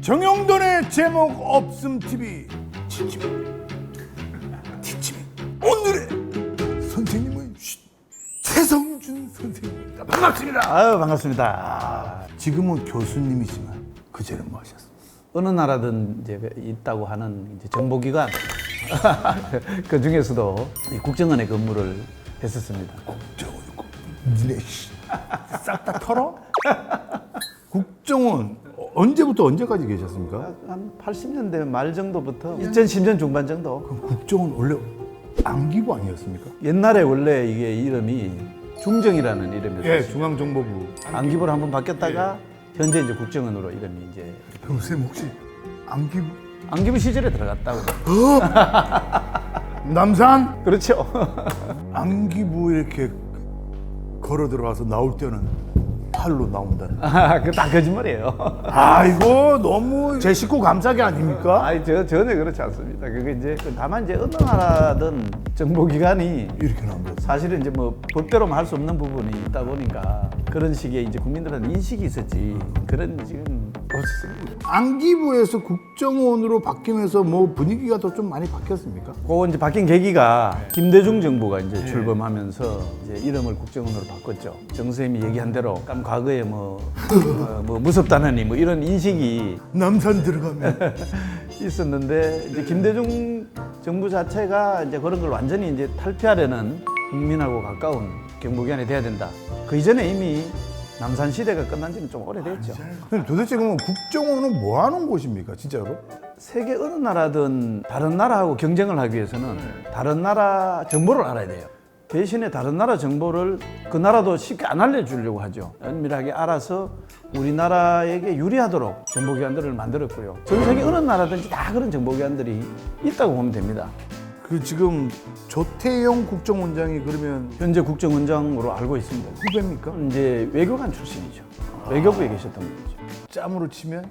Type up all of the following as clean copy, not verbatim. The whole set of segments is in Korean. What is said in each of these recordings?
정영돈의 제목 없음 TV 티치미 오늘의 선생님은 최성준 선생님입니다. 반갑습니다. 아유, 반갑습니다. 지금은 교수님이지만 그제는 뭐 하셨어요? 어느 나라든 이제 있다고 하는 이제 정보기관 그 중에서도 이 국정원에 근무를 했었습니다. 국정원 니네 싹 다 털어? 국정원 언제부터 언제까지 계셨습니까? 한 80년대 말 정도부터 2010년 중반 정도. 그럼 국정원 원래 안기부 아니었습니까? 옛날에 원래 이게 이름이 중정이라는 이름이었어요. 예, 중앙정보부. 안기부로 한번 바뀌었다가 현재 이제 국정원으로 이름이 이제 그럼 쌤 혹시 안기부? 안기부 시절에 들어갔다고. 남산? 그렇죠. 안기부 이렇게 걸어 들어가서 나올 때는 팔로 나온다는. 그 다 거짓말이에요. 아 이거 너무 제 식구 감싸기 아닙니까? 아니 전혀 그렇지 않습니다. 그게 이제 다만 이제 어느 나라든 정보기관이 이렇게 나온다. 사실은 이제 뭐 법대로만 할 수 없는 부분이 있다 보니까 그런 식의 이제 국민들한테 인식이 있었지 그런 지금 없었습니다. 안기부에서 국정원으로 바뀌면서 뭐 분위기가 더 좀 많이 바뀌었습니까? 그거 이제 바뀐 계기가 김대중 정부가 이제 출범하면서 이제 이름을 국정원으로 바꿨죠. 정 선생님이 얘기한 대로 과거에 뭐 무섭다느니 뭐 이런 인식이 남산 들어가면 있었는데 이제 김대중 정부 자체가 이제 그런 걸 완전히 이제 탈피하려는 국민하고 가까운 정보기관이 돼야 된다. 그 이전에 이미 남산 시대가 끝난 지는 좀 오래됐죠. 선생님 도대체 그러면 국정원은 뭐 하는 곳입니까 진짜로? 세계 어느 나라든 다른 나라하고 경쟁을 하기 위해서는 다른 나라 정보를 알아야 돼요. 대신에 다른 나라 정보를 그 나라도 쉽게 안 알려주려고 하죠. 은밀하게 알아서 우리나라에게 유리하도록 정보기관들을 만들었고요. 전 세계 어느 나라든지 다 그런 정보기관들이 있다고 보면 됩니다. 그 지금 조태용 국정원장이 그러면 현재 국정원장으로 알고 있습니다. 후배입니까? 이제 외교관 출신이죠. 외교부에 계셨던 분이죠. 짬으로 치면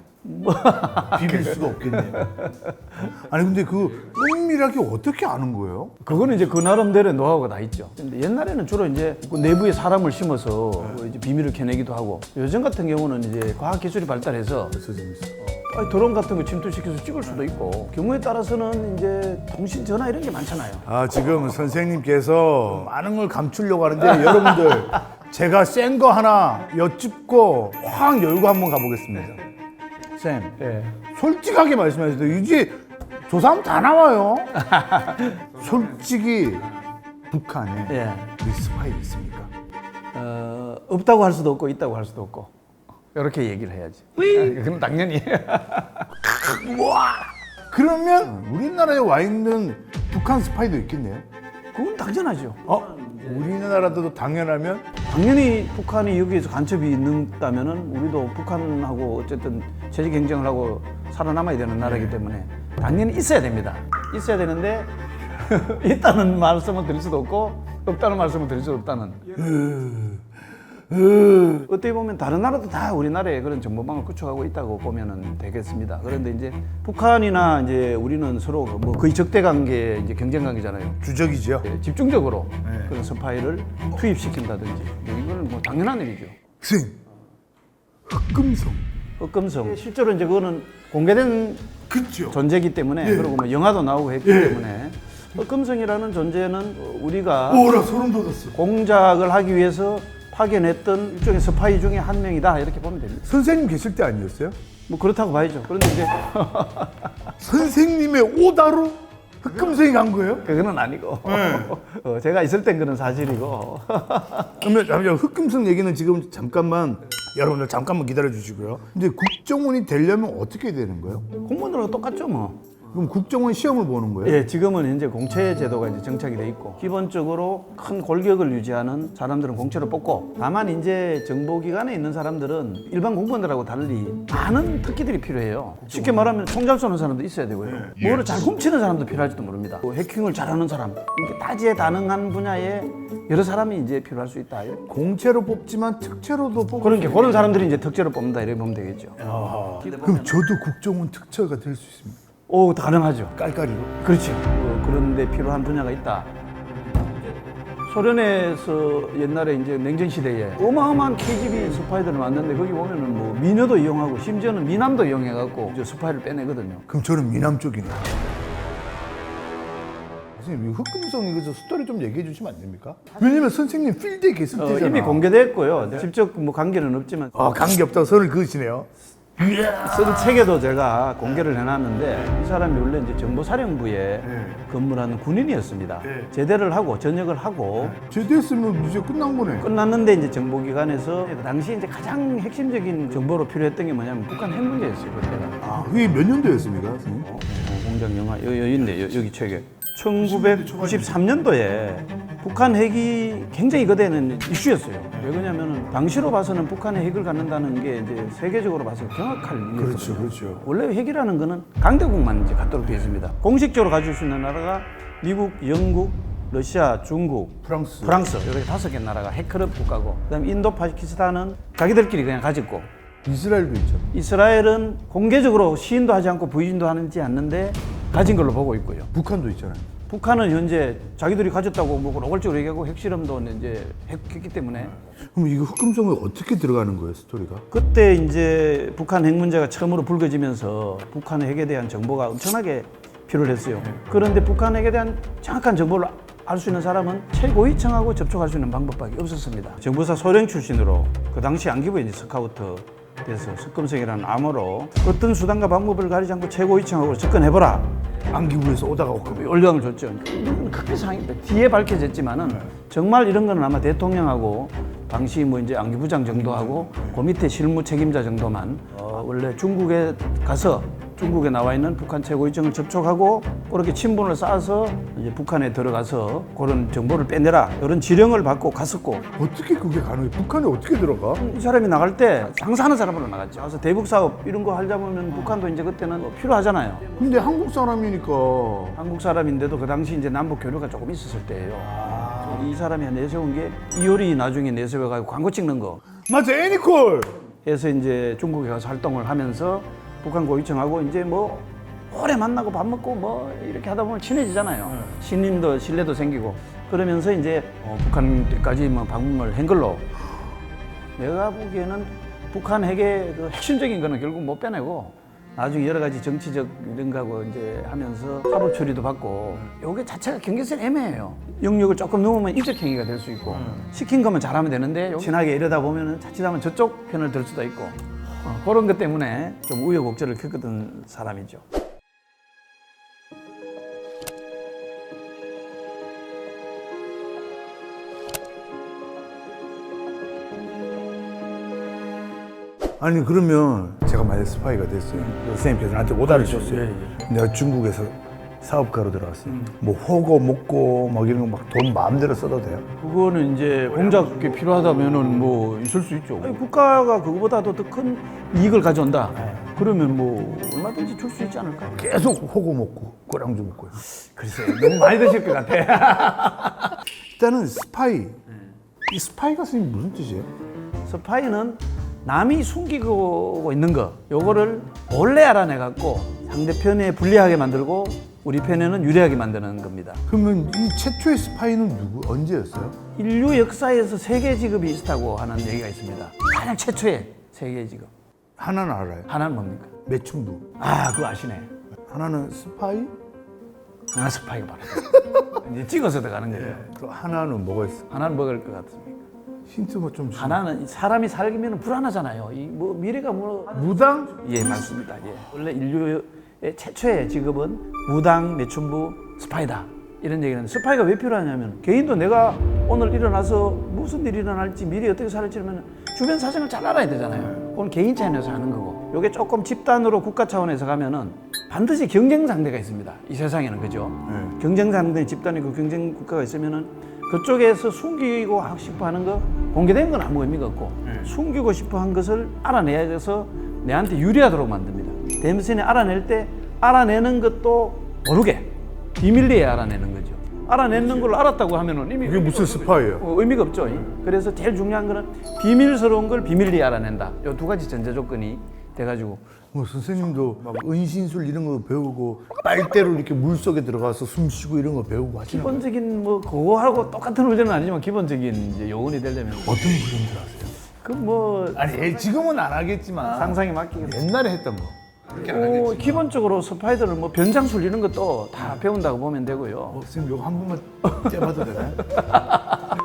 비빌 수가 없겠네요. 아니 근데 그 은밀하게 어떻게 아는 거예요? 그거는 이제 그 나름대로의 노하우가 다 있죠. 근데 옛날에는 주로 이제 그 내부에 사람을 심어서 이제 비밀을 캐내기도 하고 요즘 같은 경우는 이제 과학 기술이 발달해서 드론 같은 거 침투시켜서 찍을 수도 있고 경우에 따라서는 이제 통신 전화 이런 게 많잖아요. 아 지금 선생님께서 많은 걸 감추려고 하는데 여러분들 제가 센 거 하나 여쭙고 확 열고 한번 가보겠습니다. 쌤, 예. 솔직하게 말씀하셔도 이제 조사하면 다 나와요. 솔직히 북한에 예. 우리 스파이 있습니까? 없다고 할 수도 없고 있다고 할 수도 없고 이렇게 얘기를 해야지. 그럼 당연히. 우와! 그러면 우리나라에 와 있는 북한 스파이도 있겠네요. 그건 당연하죠. 우리나라도 당연하면 당연히 북한이 여기에서 간첩이 있다면은 우리도 북한하고 어쨌든 체제 경쟁을 하고 살아남아야 되는 나라이기 때문에 당연히 있어야 됩니다. 있어야 되는데 있다는 말씀을 드릴 수도 없고 없다는 말씀을 드릴 수도 없다는. 어떻게 보면 다른 나라도 다 우리나라에 그런 정보망을 구축하고 있다고 보면은 되겠습니다. 그런데 이제 북한이나 이제 우리는 서로 뭐 거의 적대 관계, 이제 경쟁 관계잖아요. 주적이죠. 집중적으로 그런 스파이를 투입시킨다든지 이거는 뭐 당연한 일이죠. 선생님, 흑금성. 흑금성 실제로 이제 그거는 공개된 그렇죠. 존재이기 때문에 그리고 뭐 영화도 나오고 했기 때문에 흑금성이라는 존재는 우리가 오라 소름 돋았어. 공작을 하기 위해서 파견했던 일종의 스파이 중에 한 명이다 이렇게 보면 됩니다. 선생님 계실 때 아니었어요? 뭐 그렇다고 봐야죠. 그런데 이제 선생님의 오다로 흑금성이 간 거예요? 그거는 아니고 제가 있을 땐 그런 사실이고. 그러면 잠시만 흑금성 얘기는 지금 잠깐만 여러분들 잠깐만 기다려 주시고요. 근데 국정원이 되려면 어떻게 되는 거예요? 공무원들하고 똑같죠 뭐. 그럼 국정원 시험을 보는 거예요? 예, 지금은 현재 공채 제도가 이제 정착이 돼 있고 기본적으로 큰 골격을 유지하는 사람들은 공채로 뽑고 다만 이제 정보기관에 있는 사람들은 일반 공무원들하고 달리 많은 특기들이 필요해요. 쉽게 말하면 총 잘 쏘는 사람도 있어야 되고요. 뭐를 잘 훔치는 사람도 필요할지도 모릅니다. 뭐 해킹을 잘하는 사람, 이렇게 다재다능한 분야에 여러 사람이 이제 필요할 수 있다. 공채로 뽑지만 특채로도 뽑고. 그런 사람들이 이제 특채로 뽑는다 이렇게 보면 되겠죠. 그럼 저도 국정원 특채가 될 수 있습니다. 가능하죠. 깔깔이로. 그렇죠. 그런데 필요한 분야가 있다. 소련에서 옛날에 이제 냉전 시대에 어마어마한 KGB 스파이들을 만났는데 거기 보면은 뭐 미녀도 이용하고 심지어는 미남도 이용해갖고 이제 스파이를 빼내거든요. 그럼 저는 미남 쪽이네요. 선생님, 이 흑금성 이거 저 스토리 좀 얘기해 주시면 안 됩니까? 왜냐면 선생님 필드에 계실 때잖아. 이미 공개됐고요. 직접 뭐 관계는 없지만 관계 없다고 선을 그으시네요. 쓴 책에도 제가 공개를 해놨는데 이 사람이 원래 이제 정보사령부에 근무하는 군인이었습니다. 제대를 하고 전역을 하고 제대했으면 이제 끝난 거네. 끝났는데 이제 정보기관에서 그 당시 이제 가장 핵심적인 정보로 필요했던 게 뭐냐면 북한 핵 문제였어요. 그때가. 그게 몇 년도였습니까, 선생님? 공장 영화 여기 있네 여기 책에 1993년도에 북한 핵이 굉장히 거대한 이슈였어요. 왜 그러냐면은 당시로 봐서는 북한의 핵을 갖는다는 게 이제 세계적으로 봐서 경악할 일이었거든요. 그렇죠, 그렇죠. 원래 핵이라는 거는 강대국만 이제 갖도록 되어 있습니다. 공식적으로 가질 수 있는 나라가 미국, 영국, 러시아, 중국, 프랑스. 이렇게 5개 나라가 핵클럽 국가고, 그다음에 인도, 파키스탄은 자기들끼리 그냥 가졌고, 이스라엘도 있죠. 이스라엘은 공개적으로 시인도 하지 않고 부인도 하지 않는데 가진 걸로 보고 있고요. 북한도 있잖아요. 북한은 현재 자기들이 가졌다고 뭐 노골적으로 얘기하고 핵실험도 이제 했기 때문에 그럼 이거 흑금성에 어떻게 들어가는 거예요, 스토리가? 그때 이제 북한 핵 문제가 처음으로 불거지면서 북한 핵에 대한 정보가 엄청나게 필요했어요. 그런데 북한 핵에 대한 정확한 정보를 알 수 있는 사람은 최고위층하고 접촉할 수 있는 방법밖에 없었습니다. 정보사 소령 출신으로 그 당시 안기부에 이제 스카우트 돼서 흑금성이라는 암호로 어떤 수단과 방법을 가리지 않고 최고위층하고 접근해보라. 안기부에서 오다가 오고. 연락을 줬죠. 이건 크게 상황입니다. 뒤에 밝혀졌지만은 정말 이런 거는 아마 대통령하고 당시 뭐 이제 안기부장 정도하고 그 밑에 실무 책임자 정도만 원래 중국에 가서 중국에 나와 있는 북한 최고위층을 접촉하고 그렇게 친분을 쌓아서 이제 북한에 들어가서 그런 정보를 빼내라 이런 지령을 받고 갔었고 어떻게 그게 가능해? 북한에 어떻게 들어가? 이 사람이 나갈 때 장사하는 사람으로 나갔죠. 그래서 대북 사업 이런 거 하려면 북한도 이제 그때는 필요하잖아요. 근데 한국 사람이니까. 한국 사람인데도 그 당시 이제 남북 교류가 조금 있었을 때예요. 이 사람이 내세운 게 이효리 나중에 내세워가지고 광고 찍는 거 맞아, 애니콜. 해서 이제 중국에 가서 활동을 하면서 북한 고위층하고 이제 뭐 오래 만나고 밥 먹고 뭐 이렇게 하다 보면 친해지잖아요. 신임도 신뢰도 생기고 그러면서 이제 북한까지 뭐 방문을 한 걸로 내가 보기에는 북한 핵의 그 핵심적인 거는 결국 못 빼내고 나중에 여러 가지 정치적 이런 거하고 이제 하면서 사법 처리도 받고 요게 자체가 경계선이 애매해요. 영역을 조금 넘으면 입적행위가 될 수 있고 시킨 거면 잘하면 되는데 친하게 이러다 보면은 자칫하면 저쪽 편을 들 수도 있고 그런 것 때문에 좀 우여곡절을 겪었던 사람이죠. 아니 그러면 제가 만약 스파이가 됐어요. 선생님께서 나한테 오다를 줬어요. 내가 중국에서 사업가로 들어갔어요. 뭐 호고 먹고 막 이런 거 막 돈 마음대로 써도 돼요? 그거는 이제 공작이 필요하다면은 뭐 있을 수 있죠. 아니, 국가가 그거보다도 더 큰 이익을 가져온다. 그러면 뭐 얼마든지 줄 수 있지 않을까? 계속 호고 먹고 꼬랑주 먹고요. 글쎄요, 너무 많이 드실 것 같아. 일단은 스파이. 이 스파이가 선생님 무슨 뜻이에요? 스파이는 남이 숨기고 있는 거, 요거를 몰래 알아내갖고 상대편에 불리하게 만들고 우리 편에는 유리하게 만드는 겁니다. 그러면 이 최초의 스파이는 누구? 언제였어요? 인류 역사에서 세계 직업이 있다고 하는 얘기가 있습니다. 가장 최초의 세계 직업. 하나는 알아요. 하나는 뭡니까? 매춘부. 아, 그거 아시네. 하나는 스파이? 하나 스파이가 바로. 이제 찍어서 들어가는 거죠. 또 하나는 뭐가 있어? 하나는 먹을 것 같습니까? 힌트가 좀 주세요. 하나는 사람이 살면 불안하잖아요. 이 뭐 미래가 뭐 무당? 예, 맞습니다. 예. 원래 인류의 최초의 직업은 무당, 매춘부, 스파이다. 이런 얘기는 스파이가 왜 필요하냐면 개인도 내가 오늘 일어나서 무슨 일이 일어날지 미래 어떻게 살을지 면 주변 사정을 잘 알아야 되잖아요. 그건 개인 차원에서 하는 거고. 이게 조금 집단으로 국가 차원에서 가면은 반드시 경쟁 상대가 있습니다. 이 세상에는 그죠? 경쟁 상대 집단이고 경쟁 국가가 있으면은 그쪽에서 숨기고 싶어 하는 거 공개된 건 아무 의미가 없고 숨기고 싶어 한 것을 알아내야 돼서 내한테 유리하도록 만듭니다. 대무선이 알아낼 때 알아내는 것도 모르게 비밀리에 알아내는 거죠. 알아내는 걸 알았다고 하면은 이미 이게 무슨 스파이예요? 의미가 없죠. 그래서 제일 중요한 거는 비밀스러운 걸 비밀리에 알아낸다. 이 두 가지 전제 조건이 돼가지고 뭐 선생님도 막 은신술 이런 거 배우고 빨대로 이렇게 물 속에 들어가서 숨 쉬고 이런 거 배우고 하시는 거예요? 기본적인 뭐 그거하고 똑같은 훈련은 아니지만 기본적인 이제 요원이 되려면 어떤 훈련들 하세요? 그 뭐 아니 지금은 안 하겠지만 상상이 맡기겠죠. 옛날에 했던 거. 기본적으로 스파이더를 뭐 변장술 이런 것도 다 배운다고 보면 되고요. 선생님 이거 한 번만 떼봐도 되나요?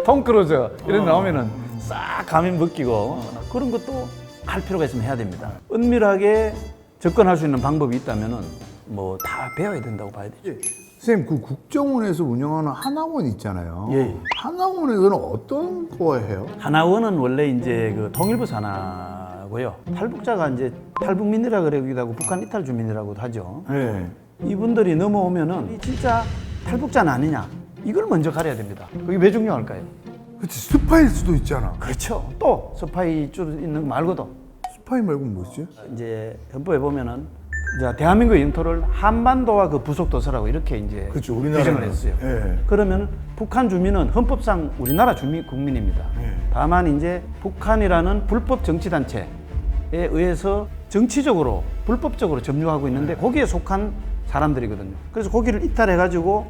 톰 크루즈 이런 나오면은 싹 가면 벗기고 그런 것도 할 필요가 있으면 해야 됩니다. 은밀하게 접근할 수 있는 방법이 있다면은 뭐 다 배워야 된다고 봐야 되죠. 선생님 그 국정원에서 운영하는 하나원 있잖아요. 예. 하나원에서는 어떤 거 해요? 하나원은 원래 이제 그 통일부 산하고요. 탈북자가 이제 탈북민이라 그러기도 하고 북한 이탈 주민이라고도 하죠. 네. 이분들이 넘어오면은 이 진짜 탈북자는 아니냐 이걸 먼저 가려야 됩니다. 그게 왜 중요할까요? 그렇지 스파일 수도 있잖아. 그렇죠. 또 스파이 줄 있는 거 말고도 스파이 말고 뭐지? 이제 헌법에 보면은 이제 대한민국의 영토를 한반도와 그 부속 도서라고 이렇게 이제 그렇죠. 규정을 우리나라는. 했어요. 예. 그러면 북한 주민은 헌법상 우리나라 국민입니다. 다만 이제 북한이라는 불법 정치 단체에 의해서 정치적으로 불법적으로 점유하고 있는데 거기에 속한 사람들이거든요. 그래서 거기를 이탈해 가지고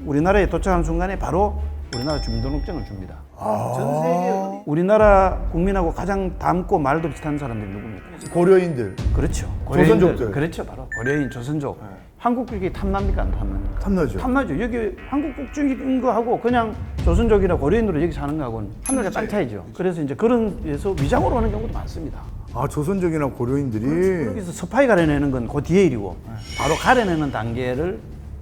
우리나라에 도착하는 순간에 바로 우리나라 주민등록증을 줍니다. 전 세계 우리나라 국민하고 가장 닮고 말도 비슷한 사람들이 누굽니까? 고려인들 그렇죠. 조선족들. 그렇죠. 바로 고려인, 조선족. 한국국이 탐납니까? 안 탐납니까? 탐나죠. 탐나죠. 여기 한국 국적인 거하고 그냥 조선족이나 고려인으로 여기 사는 거하고는 하늘과 땅 차이죠. 그래서 이제 그런 데서 위장으로 오는 경우도 많습니다. 아 조선족이나 고려인들이 여기서 스파이 가려내는 건 그 뒤에 일이고 바로 가려내는 단계를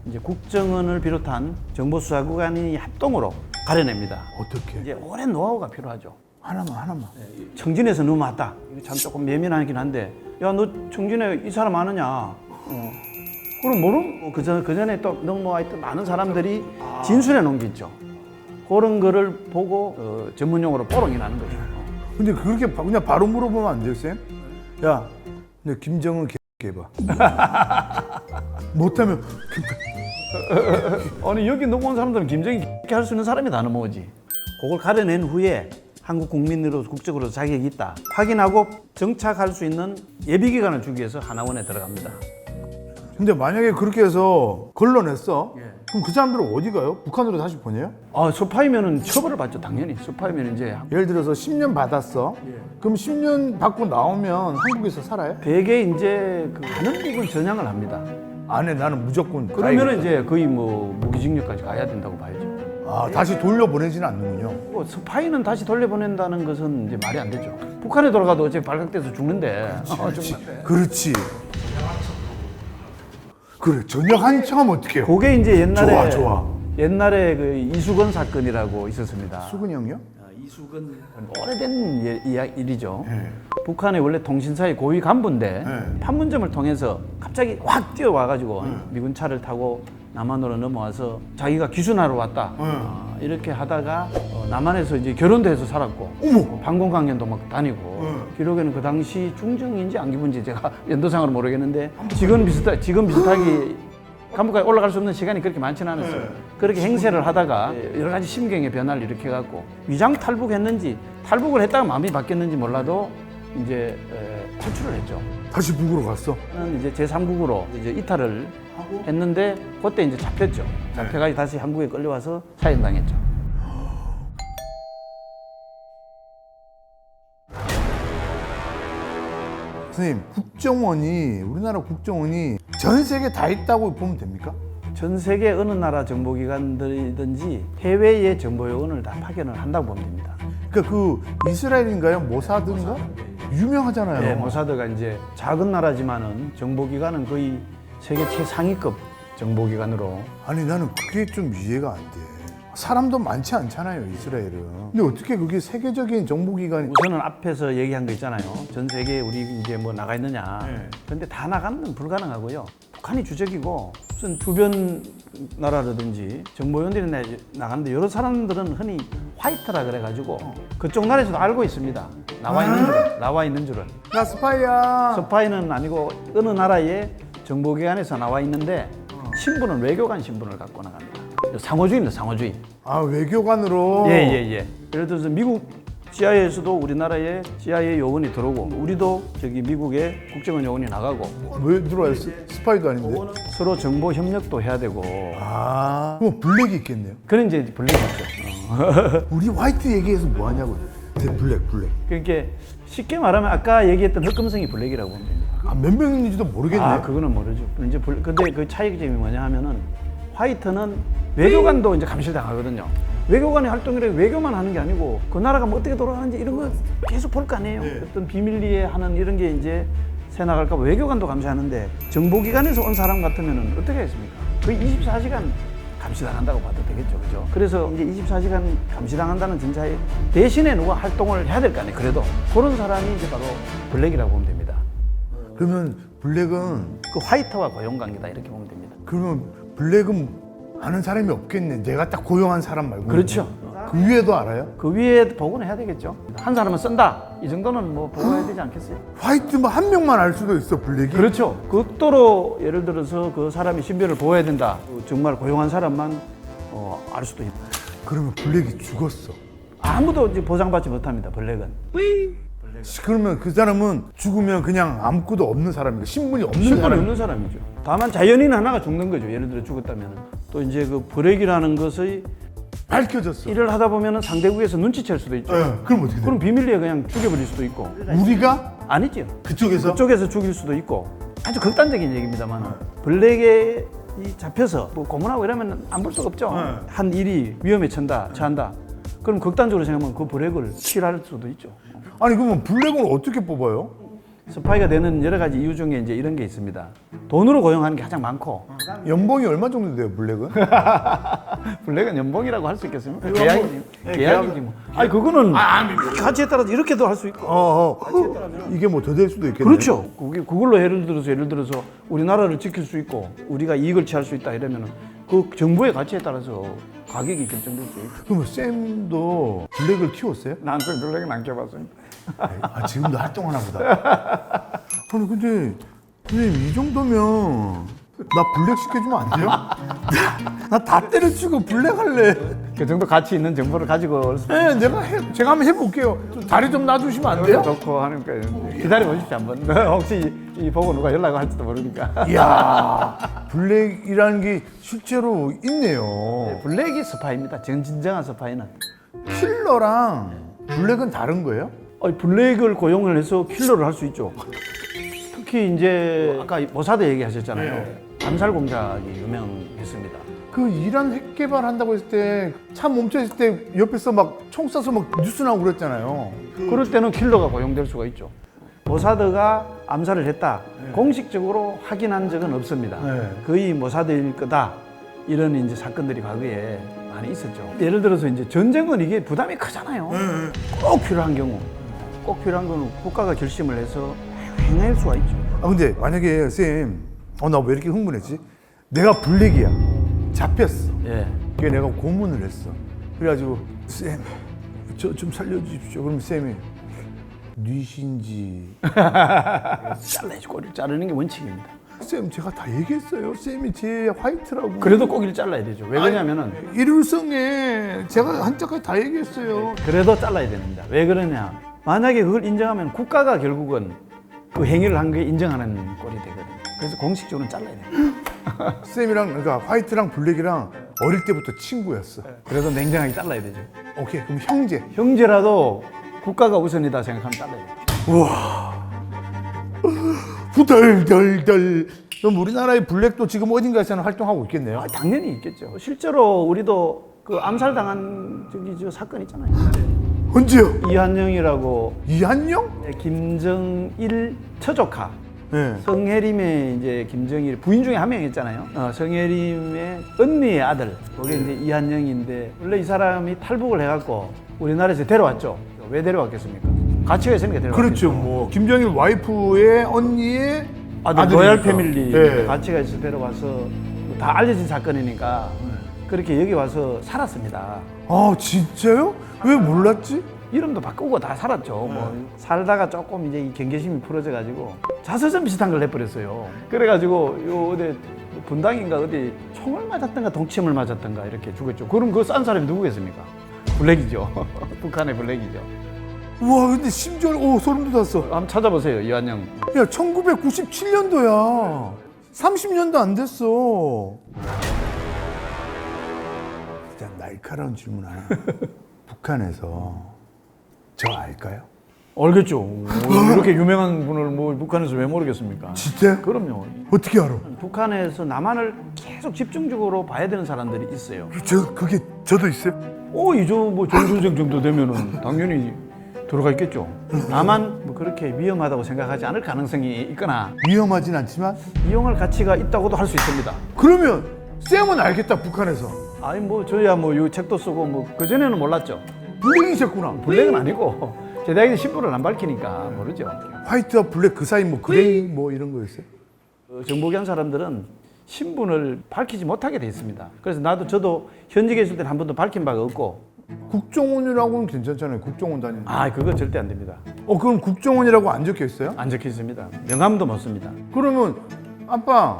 이제 국정원을 비롯한 정보수사기관이 합동으로 가려냅니다. 어떻게? 이제 오랜 노하우가 필요하죠. 하나만. 청진에서 넘어왔다. 이게 참 조금 예민하긴 한데, 야, 너 청진에 이 사람 아느냐? 그럼 모르면 그 전에 또 넘어와 있던 많은 사람들이 진술해 놓은 게 있죠. 그런 거를 보고 전문용어로 뽀롱이 나는 거죠. 근데 그렇게 그냥 바로 물어보면 안 돼요, 쌤? 야, 근데 김정은 개봐. 못하면 아니 여기 넘어온 사람들은 김정일 할 수 있는 사람이 다 넘어오지. 그걸 가려낸 후에 한국 국민으로 국적으로 자격이 있다 확인하고 정착할 수 있는 예비 기간을 주기 위해서 하나원에 들어갑니다. 근데 만약에 그렇게 해서 걸러냈어? 그럼 그 사람들은 어디 가요? 북한으로 다시 보내요? 스파이면은 처벌을 받죠. 당연히 스파이면 이제 예를 들어서 10년 받았어. 그럼 10년 받고 나오면 한국에서 살아요? 대개 이제 그 하는 부분 전향을 합니다. 안에 나는 무조건 그러면은 이제 거의 뭐 무기징역까지 가야 된다고 봐야죠. 다시 돌려보내지는 않는군요. 뭐 스파이는 다시 돌려보낸다는 것은 이제 말이 안 되죠. 북한에 돌아가도 어차피 발각돼서 죽는데. 그렇지. 그래, 전역한 척하면 어떡해요? 그게 이제 옛날에 좋아. 옛날에 그 이수건 사건이라고 있었습니다. 수근이 형이요? 이수건 오래된 일이죠. 북한의 원래 통신사의 고위 간부인데 판문점을 통해서 갑자기 확 뛰어와가지고 미군 차를 타고 남한으로 넘어와서 자기가 귀순하러 왔다. 이렇게 하다가 남한에서 이제 결혼도 해서 살았고 방공강연도 막 다니고 기록에는 그 당시 중정인지 안기부인지 제가 연도상으로 모르겠는데 지금 비슷하게 간부까지 올라갈 수 없는 시간이 그렇게 많지는 않았어요. 그렇게 행세를 하다가 여러 가지 심경의 변화를 일으켜갖고 위장 탈북했는지 탈북을 했다가 마음이 바뀌었는지 몰라도 이제 탈출을 했죠. 다시 북으로 갔어? 이제 제3국으로 이제 이탈을 했는데 그때 이제 잡혔죠. 잡혀가지고 다시 한국에 끌려와서 사형당했죠. 선생님, 우리나라 국정원이 전 세계 다 있다고 보면 됩니까? 전 세계 어느 나라 정보기관들이든지 해외의 정보요원을 다 파견을 한다고 보면 됩니다. 그러니까 그 이스라엘인가요? 모사드인가? 유명하잖아요. 네, 모사드가 이제 작은 나라지만은 정보기관은 거의 세계 최상위급 정보기관으로. 아니 나는 그게 좀 이해가 안 돼. 사람도 많지 않잖아요, 이스라엘은. 근데 어떻게 그게 세계적인 정보기관이? 우선은 앞에서 얘기한 거 있잖아요. 전 세계에 우리 이제 뭐 나가 있느냐. 근데 다 나가는 건 불가능하고요. 북한이 주적이고 무슨 주변 나라라든지 정보위원들이 나가는데 여러 사람들은 흔히 화이트라 그래가지고 그쪽 나라에서도 알고 있습니다. 나와 있는 줄은. 나 스파이야. 스파이는 아니고 어느 나라의 정보기관에서 나와 있는데 신분은 외교관 신분을 갖고 나갑니다. 상호주의입니다. 상호주의. 아 외교관으로. 예. 예를 들어서 미국 CIA에서도 우리나라에 CIA 요원이 들어오고 우리도 저기 미국에 국정원 요원이 나가고 왜 들어와요? 스파이도 아닌데. 서로 정보 협력도 해야 되고 아, 그럼 블랙이 있겠네요. 그런 이제 블랙이 있죠. 우리 화이트 얘기해서 뭐 하냐고요. 블랙. 그러니까 쉽게 말하면 아까 얘기했던 흑금성이 블랙이라고 보면 됩니다. 아, 몇 명인지도 모르겠네. 아, 그거는 모르죠. 이제 근데 그 차이점이 뭐냐 하면은 화이트는 외교관도 이제 감시당하거든요. 외교관의 활동이라고 외교만 하는 게 아니고 그 나라가 뭐 어떻게 돌아가는지 이런 거 계속 볼 거 아니에요. 어떤 비밀리에 하는 이런 게 이제 새 나갈까 봐 외교관도 감시하는데 정보기관에서 온 사람 같으면은 어떻게 하겠습니까? 거의 24시간 감시당한다고 봐도 되겠죠, 그죠? 그래서 이제 24시간 감시당한다는 전차에 대신에 누가 활동을 해야 될 거 아니에요. 그래도 그런 사람이 이제 바로 블랙이라고 보면 됩니다. 그러면 블랙은 그 화이트와 고용 관계다 이렇게 보면 됩니다. 그러면 블랙은 아는 사람이 없겠네. 내가 딱 고용한 사람 말고. 그렇죠. 그 위에도 알아요? 그 위에 보고는 해야 되겠죠. 한 사람은 쓴다. 이 정도는 뭐 보고해야 되지 않겠어요? 화이트 뭐 한 명만 알 수도 있어, 블랙이. 그렇죠. 극도로 예를 들어서 그 사람이 신변을 보호해야 된다. 정말 고용한 사람만 알 수도 있다. 그러면 블랙이 죽었어. 아무도 이제 보장받지 못합니다. 블랙은. 그러면 그 사람은 죽으면 그냥 아무것도 없는 사람이고 신분이 없는 신분이 사람. 없는 사람이죠. 다만 자연인 하나가 죽는 거죠. 예를 들어 죽었다면. 또 이제 그 블랙이라는 것의 밝혀졌어. 일을 하다 보면 상대국에서 눈치챌 수도 있죠. 그럼 어떻게 돼? 그럼 비밀리에 그냥 죽여버릴 수도 있고. 우리가 아니죠. 그쪽에서 그쪽에서 죽일 수도 있고. 아주 극단적인 얘기입니다만 블랙에 잡혀서 뭐 고문하고 이러면 안 볼 수가 없죠. 한 일이 위험에 처한다. 그럼 극단적으로 생각하면 그 블랙을 킬할 수도 있죠. 아니 그러면 블랙은 어떻게 뽑아요? 스파이가 되는 여러 가지 이유 중에 이제 이런 게 있습니다. 돈으로 고용하는 게 가장 많고 연봉이 얼마 정도 돼요, 블랙은? 블랙은 연봉이라고 할 수 있겠습니까? 이거 계약이지 뭐. 아니 그거는 가치에 따라서 이렇게도 할 수 있고. 이게 뭐 더 될 수도 있겠네. 그렇죠. 그걸로 예를 들어서 우리나라를 지킬 수 있고 우리가 이익을 취할 수 있다 이러면은 그 정부의 가치에 따라서 가격이 결정될 수 있죠. 그러면 쌤도 블랙을 키웠어요? 난 블랙은 안 껴봤습니다. 아, 지금도 활동하나 보다. 아니 근데 선생님 이 정도면 나 블랙 시켜주면 안 돼요? 나 다 때려치고 블랙 할래. 그 정도 가치 있는 정보를 가지고 올 수. 네, 제가 한번 해볼게요. 좀 다리 좀 놔주시면 안 돼요? 좋고 하는 거예요. 기다려 보십시오 한번. 혹시 이 보고 누가 연락을 할지도 모르니까. 이야, 블랙이라는 게 실제로 있네요. 블랙이 스파이입니다. 진정한 스파이는. 킬러랑 블랙은 다른 거예요? 블랙을 고용을 해서 킬러를 할 수 있죠. 특히 이제 아까 모사드 얘기하셨잖아요. 암살 공작이 유명했습니다. 그 이란 핵 개발한다고 했을 때 차 멈춰 있을 때 옆에서 막 총 쏴서 막 뉴스 나오고 그랬잖아요. 그럴 때는 킬러가 고용될 수가 있죠. 모사드가 암살을 했다. 공식적으로 확인한 적은 없습니다. 네. 거의 모사드일 거다. 이런 이제 사건들이 과거에 많이 있었죠. 예를 들어서 이제 전쟁은 이게 부담이 크잖아요. 꼭 필요한 경우, 국가가 결심을 해서 행할 수가 있죠. 아 근데 만약에 쌤, 나 왜 이렇게 흥분했지? 내가 블랙이야. 잡혔어. 예. 그게 내가 고문을 했어. 그래가지고 쌤, 저 좀 살려주십시오. 그럼 쌤이 뉘신지. 잘라야지. 꼬리를 자르는 게 원칙입니다. 쌤 제가 다 얘기했어요. 쌤이 제 화이트라고. 그래도 꼬리를 잘라야 되죠. 왜 그러냐면은 일일성에 제가 한자까지 다 얘기했어요. 그래도 잘라야 됩니다. 왜 그러냐? 만약에 그걸 인정하면 국가가 결국은 그 행위를 한 게 인정하는 꼴이 되거든요. 그래서 공식적으로는 잘라야 됩니다. 쌤이랑 그러니까 화이트랑 블랙이랑 어릴 때부터 친구였어. 그래도 냉정하게 잘라야 되죠. 오케이 그럼 형제. 형제라도 국가가 우선이다 생각하면 잘라야 돼요. 후덜덜덜. 그럼 우리나라의 블랙도 지금 어딘가에서는 활동하고 있겠네요. 당연히 있겠죠. 실제로 우리도 그 암살당한 저 사건 있잖아요. 언제요? 이한영이라고 이한영? 김정일 처조카. 네. 성혜림의 이제 김정일 부인 중에 한 명이었잖아요. 성혜림의 언니의 아들, 그게 이제 이한영인데 원래 이 사람이 탈북을 해갖고 우리나라에서 데려왔죠. 왜 데려왔겠습니까? 가치가 있으니까 데려왔죠. 그렇죠. 뭐 김정일 와이프의 언니의 아들 로얄 패밀리 네. 가치가 있어 데려와서 다 알려진 사건이니까 그렇게 여기 와서 살았습니다. 아 진짜요? 왜 몰랐지? 이름도 바꾸고 다 살았죠. 뭐 살다가 조금 이제 이 경계심이 풀어져 가지고 자서전 비슷한 걸 내버렸어요. 그래가지고 요 어디 분당인가 어디 총을 맞았던가 동침을 맞았던가 이렇게 죽었죠. 그럼 그거 싼 사람이 누구겠습니까? 블랙이죠. 북한의 블랙이죠. 우와, 근데 심지어 소름 돋았어. 한번 찾아보세요, 이완영. 야, 1997년도야. 30년도 안 됐어. 일단 날카로운 질문 하나. 북한에서 저 알까요? 알겠죠. 이렇게 유명한 분을 뭐 북한에서 왜 모르겠습니까? 진짜? 그럼요. 어떻게 알아? 북한에서 남한을 계속 집중적으로 봐야 되는 사람들이 있어요. 그게 저도 있어요? 이저 뭐 정선생 정도 되면은 당연히 들어가 있겠죠. 다만 뭐 그렇게 위험하다고 생각하지 않을 가능성이 있거나 위험하진 않지만 이용할 가치가 있다고도 할 수 있습니다. 그러면 쌤은 알겠다, 북한에서. 아니 뭐 저야 뭐 이 책도 쓰고 뭐 그 전에는 몰랐죠. 블랙이셨구나. 블랙은 아니고 제 대학의 신분을 안 밝히니까 모르죠. 화이트와 블랙 그 사이 뭐 그레이 뭐 이런 거였어요? 정보기 한 사람들은 신분을 밝히지 못하게 돼 있습니다. 그래서 저도 현직에 있을 때는 한 번도 밝힌 바가 없고. 국정원이라고는 괜찮잖아요. 국정원 다니는. 그거 절대 안 됩니다. 그럼 국정원이라고 안 적혀 있어요? 안 적혀 있습니다. 명함도 못 씁니다. 그러면 아빠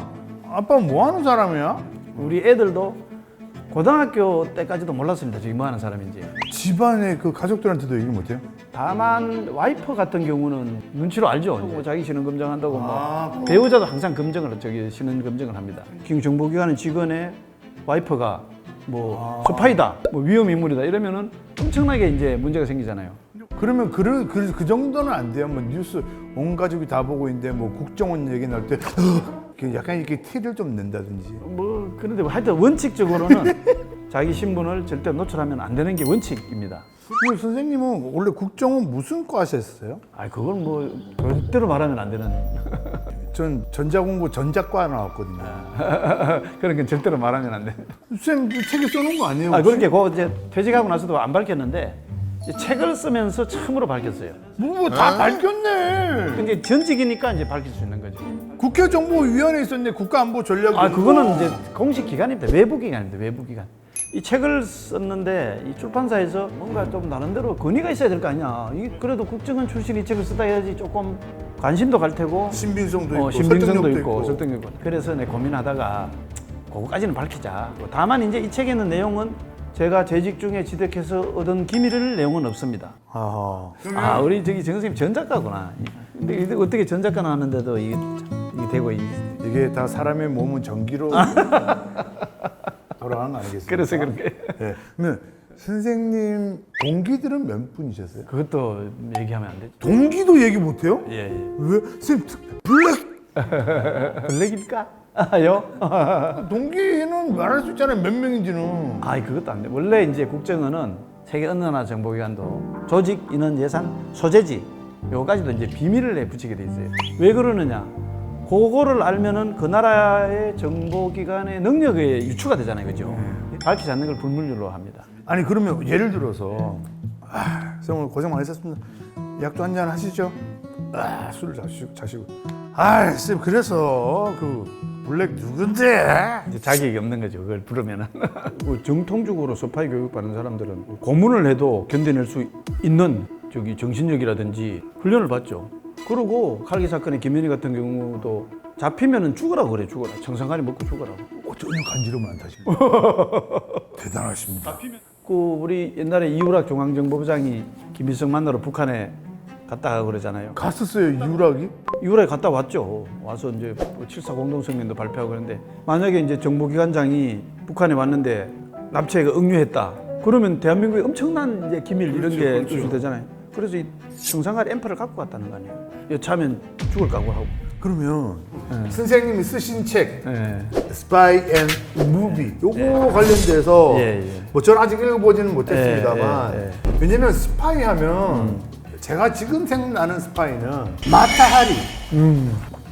뭐 하는 사람이야? 우리 애들도 고등학교 때까지도 몰랐습니다. 저기 뭐 하는 사람인지. 집안의 그 가족들한테도 얘기 못 해요? 다만 와이프 같은 경우는 눈치로 알죠. 뭐 자기 신원 검증한다고 아, 뭐 배우자도 항상 신원 검증을 합니다. 정보기관의 직원의 와이프가 뭐 스파이다, 뭐 위험 인물이다 이러면은 엄청나게 이제 문제가 생기잖아요. 그러면 그 정도는 안 돼요. 뭐 뉴스 온 가족이 다 보고 있는데 뭐 국정원 얘기 나올 때 약간 이렇게 티를 좀 낸다든지. 뭐 그런데 하여튼 원칙적으로는 자기 신분을 절대 노출하면 안 되는 게 원칙입니다. 그럼 선생님은 원래 국정원 무슨 과 하셨어요? 그건 뭐 절대로 말하면 안 되는. 전 전자공부 전자과 나왔거든요. 그런 건 절대로 말하면 안 돼. 쌤 책에 써놓은 거 아니에요? 그렇게 이제 퇴직하고 나서도 안 밝혔는데 이제 책을 쓰면서 처음으로 밝혔어요. 다 밝혔네. 근데 전직이니까 이제 밝힐 수 있는 거죠. 국회정보위원회에 있었네. 국가안보전략. 그거는 이제 공식 기관입니다. 외부 기관입니다. 외부 기관. 이 책을 썼는데 이 출판사에서 뭔가 좀 나름대로 권위가 있어야 될 거 아니야. 그래도 국정원 출신이 책을 쓰다 해야지 조금 관심도 갈 테고 신빙성도 있고 신빙성도 설득력도 있고 설득력도 있고. 그래서 내 고민하다가 그거까지는 밝히자. 다만 이제 이 책에 있는 내용은 제가 재직 중에 지득해서 얻은 기밀을 내용은 없습니다. 우리 저기 정 선생님 전작가구나. 근데 어떻게 전작가 나왔는데도 이게 되고 이게 다 사람의 몸은 전기로 돌아가는 거 아니겠습니까? 그래서 그렇게. 네. 그러면 선생님 동기들은 몇 분이셨어요? 그것도 얘기하면 안 되죠. 동기도 얘기 못 해요? 예. 왜? 선생님 블랙 블랙입니까? 요? 동기는 말할 수 있잖아요. 몇 명인지는. 그것도 안 돼. 원래 이제 국정원은 세계 어느 나라 정보기관도 조직, 인원, 예산, 소재지 요까지도 이제 비밀을 붙이게 돼 있어요. 왜 그러느냐? 그거를 알면은 그 나라의 정보기관의 능력에 유추가 되잖아요, 그죠? 밝히지 않는 걸 불문율로 합니다. 아니 그러면 예를 들어서 쌤 오늘 고생 많으셨습니다. 약주 한잔 하시죠. 술을 자시고. 쌤 그래서 그 블랙 누군데? 이제 자격이 없는 거죠. 그걸 부르면은. 정통적으로 스파이 교육받는 사람들은 고문을 해도 견뎌낼 수 있는 저기 정신력이라든지 훈련을 받죠. 그리고 칼기 사건의 김현희 같은 경우도 잡히면은 죽으라고 그래, 죽어라. 청산가리 먹고 죽으라고. 전혀 간지러면 안 타십니다. 대단하십니다. 우리 옛날에 이우락 중앙정보부장이 김일성 만나러 북한에 갔다 그러잖아요. 갔었어요, 유락이? 이후에 갔다 왔죠. 와서 이제 7.4 공동성명도 발표하고 그러는데 만약에 이제 정보기관장이 북한에 왔는데 납치에 응유했다. 그러면 대한민국에 엄청난 이제 기밀 이런 게 누출되잖아요. 그래서 이 청산가리 앰프를 갖고 갔다는 거 아니에요. 여차하면 죽을 각오하고. 그러면 선생님이 쓰신 책 예. Spy and Movie 요거 관련돼서 뭐 저는 아직 읽어보지는 못했습니다만 왜냐면 스파이 하면 제가 지금 생각나는 스파이는 마타하리.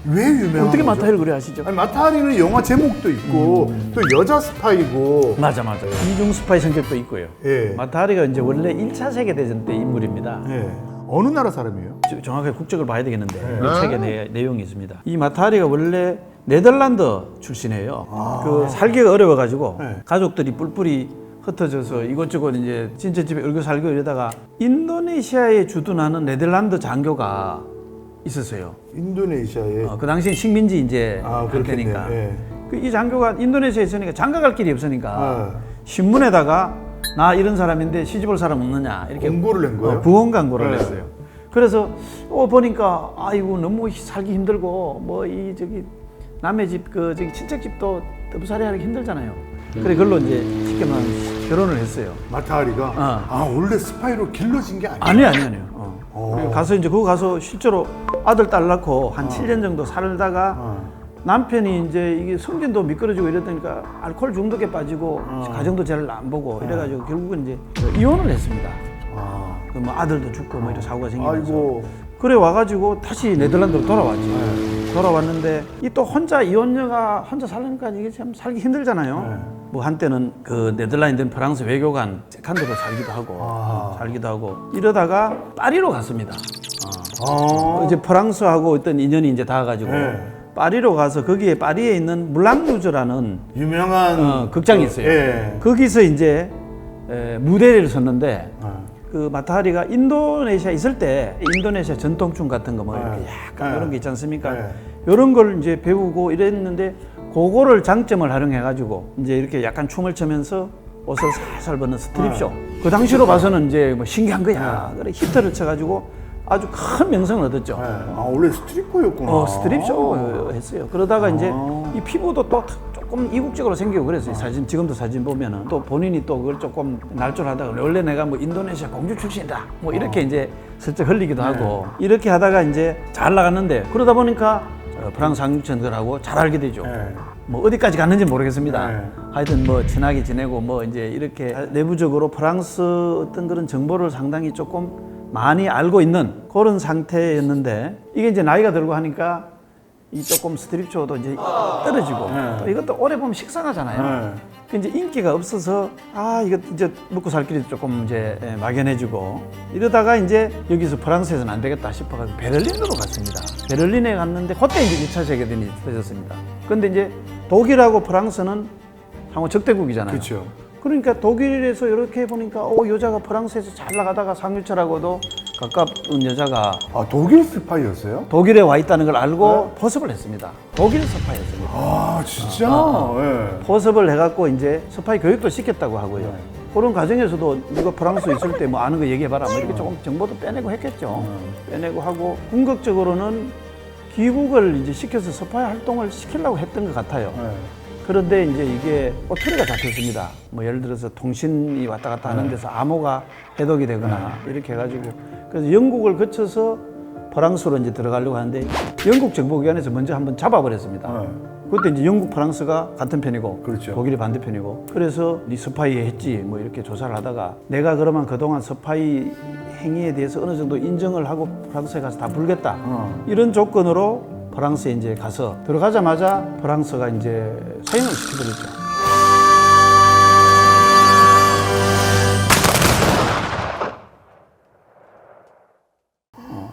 왜 유명한 어떻게 거죠? 마타헬 그래 아시죠? 아니, 마타하리는 영화 제목도 있고 또 여자 스파이고. 맞아. 이중 스파이 성격도 있고요. 예. 마타하리가 이제 원래 1차 세계대전 때 인물입니다. 예. 어느 나라 사람이에요? 정확하게 국적을 봐야 되겠는데 이 책에 내용이 있습니다. 이 마타하리가 원래 네덜란드 출신이에요. 그 살기가 어려워가지고 가족들이 뿔뿔이 흩어져서 이것저것 이제 친척집에 얼굴 살고 이러다가 인도네시아에 주둔하는 네덜란드 장교가 있었어요. 인도네시아에. 그 당시엔 식민지 이제 할 그렇겠네. 때니까. 예. 이 장교가 인도네시아에 있으니까 장가 갈 길이 없으니까 신문에다가 나 이런 사람인데 시집올 사람 없느냐 이렇게 공고를 낸 거예요? 부원 광고를 네. 냈어요. 그래서 보니까 아이고 너무 살기 힘들고 뭐 이 저기 남의 집 그 저기 친척 집도 뜸살이하기 힘들잖아요. 그래 그걸로 이제 쉽게 말하면 결혼을 했어요. 마타하리가 아 원래 스파이로 길러진 게 아니에요? 아니에요. 그리고 가서 이제 거기 가서 실제로 아들 딸 낳고 한 7년 정도 살다가 남편이 이제 이게 성진도 미끄러지고 이러다니까 알코올 중독에 빠지고 가정도 잘 안 보고 이래가지고 결국은 이제 이혼을 했습니다. 그 뭐 아들도 죽고 뭐 이런 사고가 생기면서. 아이고. 그래 와가지고 다시 네덜란드로 돌아왔지. 돌아왔는데 이 또 혼자 이혼녀가 혼자 살려니까 이게 참 살기 힘들잖아요. 뭐 한때는 그 네덜란드 프랑스 외교관 세컨드로 살기도 하고 이러다가 파리로 갔습니다. 이제 프랑스하고 어떤 인연이 이제 닿아가지고 파리로 가서 거기에 파리에 있는 물랑루즈라는 유명한 극장이 있어요. 거기서 이제 무대를 섰는데 그 마타하리가 인도네시아 있을 때 인도네시아 전통춤 같은 거 뭐 이렇게 약간 이런 게 있지 않습니까? 이런 걸 이제 배우고 이랬는데 그거를 장점을 활용해 가지고 이제 이렇게 약간 춤을 추면서 옷을 살살 벗는 스트립쇼. 그 당시로 봐서는 이제 뭐 신기한 거야. 그래 히트를 쳐가지고 아주 큰 명성을 얻었죠. 아 원래 스트리퍼였구나. 스트립쇼 했어요. 그러다가 이제 이 피부도 또 조금 이국적으로 생기고 그랬어요. 사진 지금도 사진 보면은 또 본인이 또 그걸 조금 날조하다가 원래 내가 뭐 인도네시아 공주 출신이다 뭐 이렇게 이제 슬쩍 흘리기도 하고 이렇게 하다가 이제 잘 나갔는데 그러다 보니까 프랑스 상륙천들하고 잘 알게 되죠. 뭐 어디까지 갔는지 모르겠습니다. 하여튼 뭐 친하게 지내고 뭐 이제 이렇게 내부적으로 프랑스 어떤 그런 정보를 상당히 조금 많이 알고 있는 그런 상태였는데 이게 이제 나이가 들고 하니까 이 조금 스트립쇼도 이제 떨어지고 또 이것도 오래 보면 식상하잖아요. 그 이제 인기가 없어서 이거 이제 먹고 살 길이 조금 이제 막연해지고 이러다가 이제 여기서 프랑스에서는 안 되겠다 싶어가지고 베를린으로 갔습니다. 베를린에 갔는데 그때 이제 2차 세계대전이 터졌습니다. 근데 이제 독일하고 프랑스는 상호 적대국이잖아요. 그렇죠. 그러니까 독일에서 이렇게 보니까 여자가 프랑스에서 잘 나가다가 상류차라고도 가까운 여자가 독일 스파이였어요? 독일에 와 있다는 걸 알고 포섭을 했습니다. 독일 스파이였습니다. 아 진짜? 포섭을 해갖고 이제 스파이 교육도 시켰다고 하고요. 그런 과정에서도 네가 프랑스 있을 때 뭐 아는 거 얘기해봐라 뭐 이렇게 조금 정보도 빼내고 했겠죠. 빼내고 하고 궁극적으로는 귀국을 이제 시켜서 스파이 활동을 시키려고 했던 것 같아요. 그런데 이제 이게 꼬투리가 잡혔습니다. 뭐 예를 들어서 통신이 왔다 갔다 하는 데서 암호가 해독이 되거나 이렇게 해가지고 그래서 영국을 거쳐서 프랑스로 이제 들어가려고 하는데 영국 정보기관에서 먼저 한번 잡아버렸습니다. 그때 이제 영국, 프랑스가 같은 편이고 그렇죠. 독일이 반대편이고 그래서 네 스파이 했지 뭐 이렇게 조사를 하다가 내가 그러면 그동안 스파이 행위에 대해서 어느 정도 인정을 하고 프랑스에 가서 다 불겠다 이런 조건으로 프랑스에 이제 가서 들어가자마자 프랑스가 이제 사형을 시켜버렸죠.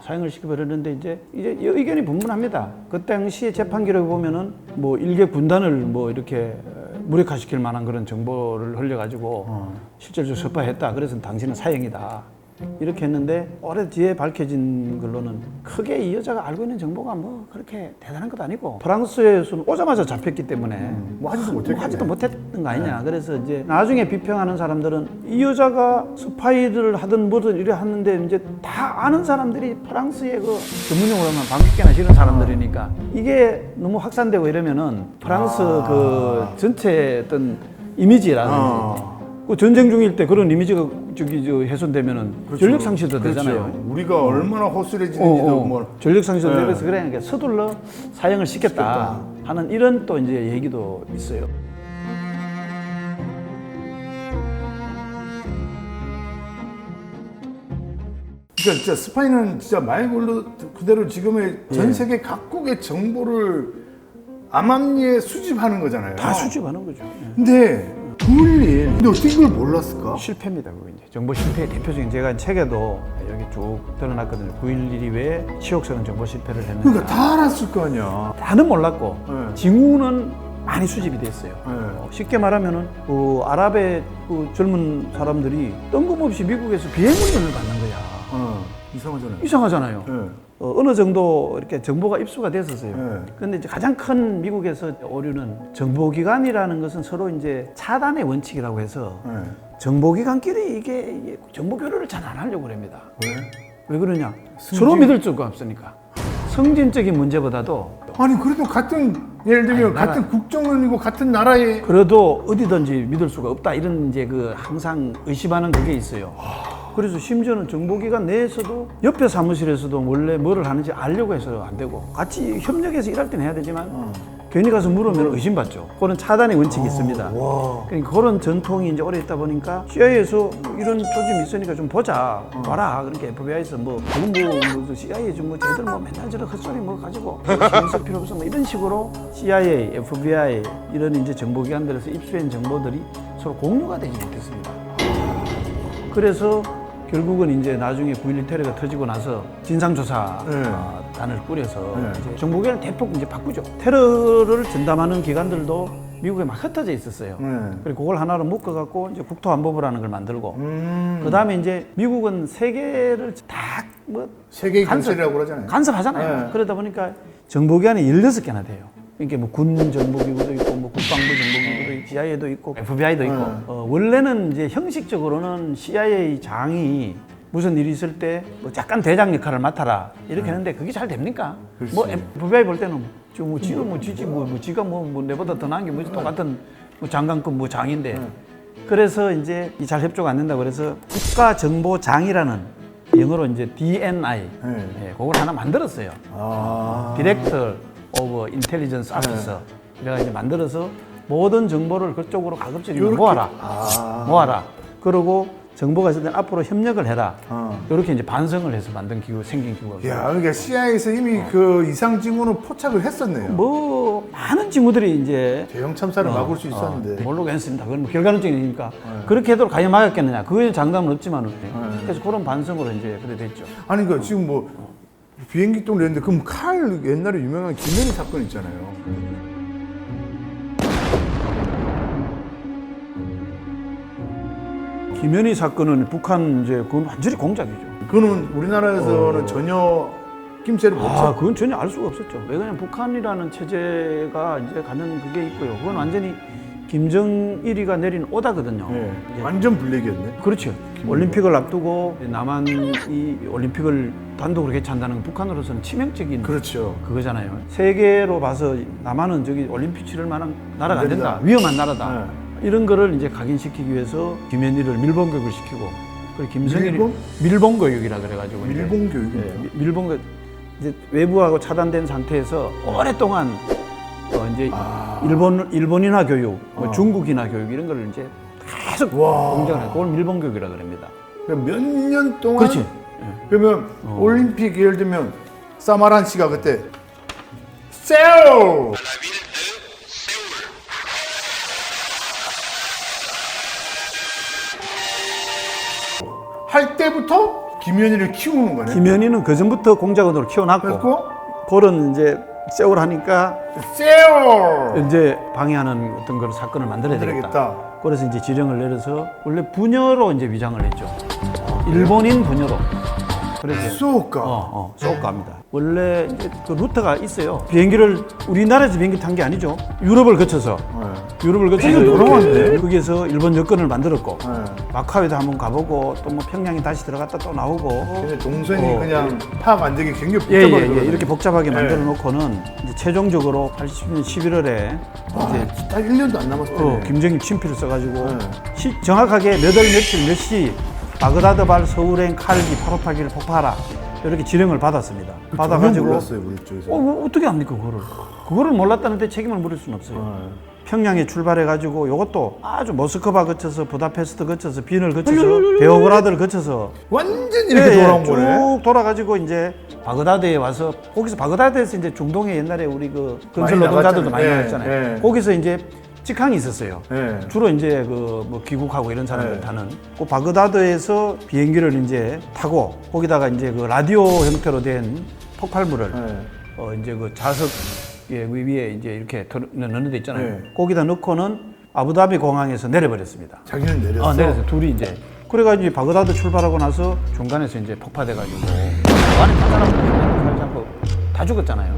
사형을 시켜버렸는데 이제 의견이 분분합니다. 그 당시에 재판 기록을 보면은 뭐 일개 군단을 뭐 이렇게 무력화시킬 만한 그런 정보를 흘려가지고 실질적으로 스파이했다. 그래서 당신은 사형이다. 이렇게 했는데 오래 뒤에 밝혀진 걸로는 크게 이 여자가 알고 있는 정보가 뭐 그렇게 대단한 것도 아니고 프랑스에서는 오자마자 잡혔기 때문에 뭐 하지도 못했던 거 아니냐. 그래서 이제 나중에 비평하는 사람들은 이 여자가 스파이를 하든 뭐든 이래 하는데 이제 다 아는 사람들이 프랑스의 그 전문용어로 하면 방귀깨나 이런 사람들이니까 이게 너무 확산되고 이러면은 프랑스 그 전체 어떤 이미지라든지 그 전쟁 중일 때 그런 이미지가 훼손되면은 그렇죠. 전력 상실도 되잖아요. 우리가 얼마나 허술해지는지도 뭐 전력 상실도 되면서 그러니까 서둘러 사형을 시켰다 하는 이런 또 이제 얘기도 있어요. 그러니까 진짜 스파이는 진짜 말 그대로 지금의 전 세계 각국의 정보를 암암리에 수집하는 거잖아요. 다 수집하는 거죠. 근데 9.11 근데 어떻게 그걸 몰랐을까? 실패입니다. 그거 이제 정보 실패의 대표적인 제가 책에도 여기 쭉 드러났거든요. 9.11 이후에 치욕스러운 정보 실패를 했는데 그러니까 다 알았을 거 아니야. 다는 몰랐고 징후는 많이 수집이 됐어요. 쉽게 말하면은 그 아랍의 그 젊은 사람들이 뜬금없이 미국에서 비행운전을 받는 거야. 이상하잖아요. 이상하잖아요. 어느 정도 이렇게 정보가 입수가 됐었어요. 그런데 이제 가장 큰 미국에서 오류는 정보기관이라는 것은 서로 이제 차단의 원칙이라고 해서 정보기관끼리 이게 정보 교류를 잘 안 하려고 그럽니다. 왜 그러냐? 승진. 서로 믿을 수가 없으니까. 성진적인 문제보다도 아니 그래도 같은 예를 들면 아니, 나라- 같은 국정원이고 같은 나라에 그래도 어디든지 믿을 수가 없다 이런 이제 그 항상 의심하는 그게 있어요. 그래서 심지어는 정보기관 내에서도 옆에 사무실에서도 원래 뭐를 하는지 알려고 해서 안 되고 같이 협력해서 일할 때는 해야 되지만 괜히 가서 물으면 의심받죠. 그런 차단의 원칙이 있습니다. 그러니까 그런 전통이 이제 오래 있다 보니까 CIA에서 이런 조짐이 있으니까 좀 보자. 와라. 그러니까 FBI에서 뭐 CIA 좀 뭐 쟤들 뭐 맨날 저런 헛소리 뭐 가지고 신경 쓸 필요 없어 뭐 이런 식으로 CIA, FBI 이런 이제 정보기관들에서 입수한 정보들이 서로 공유가 되지 못했습니다. 그래서 결국은 이제 나중에 9.11 테러가 터지고 나서 진상조사단을 꾸려서 이제 정보기관을 대폭 이제 바꾸죠. 테러를 전담하는 기관들도 미국에 막 흩어져 있었어요. 그리고 그걸 하나로 묶어갖고 이제 국토안보부라는 걸 만들고, 그 다음에 이제 미국은 세계를 다 뭐 세계 경찰이라고 그러잖아요. 간섭하잖아요. 네. 그러다 보니까 정보기관이 16개나 돼요. 이게 뭐 군 정보기구도 있고, 뭐 국방부 정보기구도 있고, CIA도 있고, FBI도 있고. 원래는 이제 형식적으로는 CIA 장이 무슨 일이 있을 때 뭐 약간 대장 역할을 맡아라 이렇게 했는데 그게 잘 됩니까? 뭐 FBI 볼 때는 뭐 지가 뭐 지지 뭐 지가 뭐 내보다 더 나은 게 뭐지 똑같은 뭐 장관급 뭐 장인데. 그래서 이제 이 잘 협조가 안 된다고 그래서 국가정보장이라는 영어로 이제 DNI 예, 그걸 하나 만들었어요. Director of Intelligence Officer. 내가 이제 만들어서 모든 정보를 그쪽으로 가급적이면 모아라. 모아라. 그리고 정보가 있을 때 앞으로 협력을 해라. 이렇게 이제 반성을 해서 만든 기구, 생긴 기구가. 야, 그러니까 CIA에서 이미 그 이상 징후는 포착을 했었네요. 뭐 많은 징후들이 이제 대형 참사를 막을 수 있었는데. 모르고 했습니다. 그건 뭐 결과론적이니까 그렇게 해도 과연 막았겠느냐? 그거에 장담은 없지만은. 그래서 그런 반성으로 이제 그래 됐죠. 아니 그 지금 뭐 비행기 똥 냈는데 그럼 칼 옛날에 유명한 김현희 사건 있잖아요. 김현희 사건은 북한 이제 그건 완전히 공작이죠. 그거는 우리나라에서는 전혀 낌새를 못 쳐. 그건 전혀 알 수가 없었죠. 왜냐면 북한이라는 체제가 이제 가는 그게 있고요. 그건 완전히 김정일이가 내린 오다거든요. 네. 완전 블랙이었네. 그렇죠. 올림픽을 앞두고 남한이 올림픽을 단독으로 개최한다는 건 북한으로서는 치명적인 그렇죠. 그거잖아요. 세계로 봐서 남한은 저기 올림픽 치를 만한 나라가 안 된다. 위험한 나라다. 이런 거를 이제 각인시키기 위해서 김현희를 밀봉 교육을 시키고, 그리고 김정일이 밀봉 교육이라 그래가지고 일본 교육이 밀봉 교육 이제 외부하고 차단된 상태에서 오랫동안 이제 일본인화 교육, 뭐 중국인화 교육 이런 거를 이제 계속 공정을 해. 그걸 밀봉 교육이라 그럽니다. 몇 년 동안. 그렇지. 그러면 올림픽 예를 들면 사마란 씨가 그때 세울 할 때부터 김현희를 키우는 거네. 김현희는 그 전부터 공작원으로 키워놨고, 그랬고 그런 이제 세월 하니까 세울 이제 방해하는 어떤 그런 사건을 만들어야 되겠다. 만들겠다. 그래서 이제 지령을 내려서 원래 부녀로 이제 위장을 했죠. 일본인 부녀로. 그래서 수호가 쏘갑니다. 원래 이제 그 루트가 있어요. 비행기를 우리나라에서 비행기 탄 게 아니죠. 유럽을 거쳐서. 유럽을 거쳐서 되게 돌아왔네. 이렇게 거기에서 일본 여권을 만들었고, 네. 마카오에도 한번 가보고, 또 뭐 평양에 다시 들어갔다 또 나오고. 근데 동선이 그냥 파악 안 되게 굉장히 예, 복잡하게 이렇게 복잡하게 네. 만들어 놓고는 이제 최종적으로 80년 11월에 이제 딱 1년도 안 남았을 때네. 김정일 친필을 써가지고 정확하게 몇 월 며칠 몇 시 바그다드 발 서울행 칼기 858기를 폭파하라 이렇게 지령을 받았습니다. 받아가지고 몰랐어요 우리 쪽에서. 어떻게 합니까 그거를 몰랐다는데 책임을 물을 수는 없어요. 평양에 출발해가지고 이것도 아주 모스크바 거쳐서 부다페스트 거쳐서 빈을 거쳐서 베오그라드를 거쳐서 완전 이렇게 돌아온 거네. 쭉 돌아가지고 이제 바그다드에 와서 거기서 바그다드에서 이제 중동에 옛날에 우리 그 건설 많이 노동자들도 많이 나갔잖아요. 나갔잖아요. 예. 거기서 이제 직항이 있었어요. 예. 주로 이제 그 뭐 귀국하고 이런 사람들 예. 타는 그 바그다드에서 비행기를 이제 타고 거기다가 이제 그 라디오 형태로 된 폭발물을 이제 그 좌석 위에 이제 이렇게 넣는 데 있잖아요. 예. 거기다 넣고는 아부다비 공항에서 내려버렸습니다. 자기는 내렸어. 내려서 둘이 이제 그래가지고 바그다드 출발하고 나서 중간에서 이제 폭파돼가지고 그 안에 다 사람들 살지 않고 다 죽었잖아요.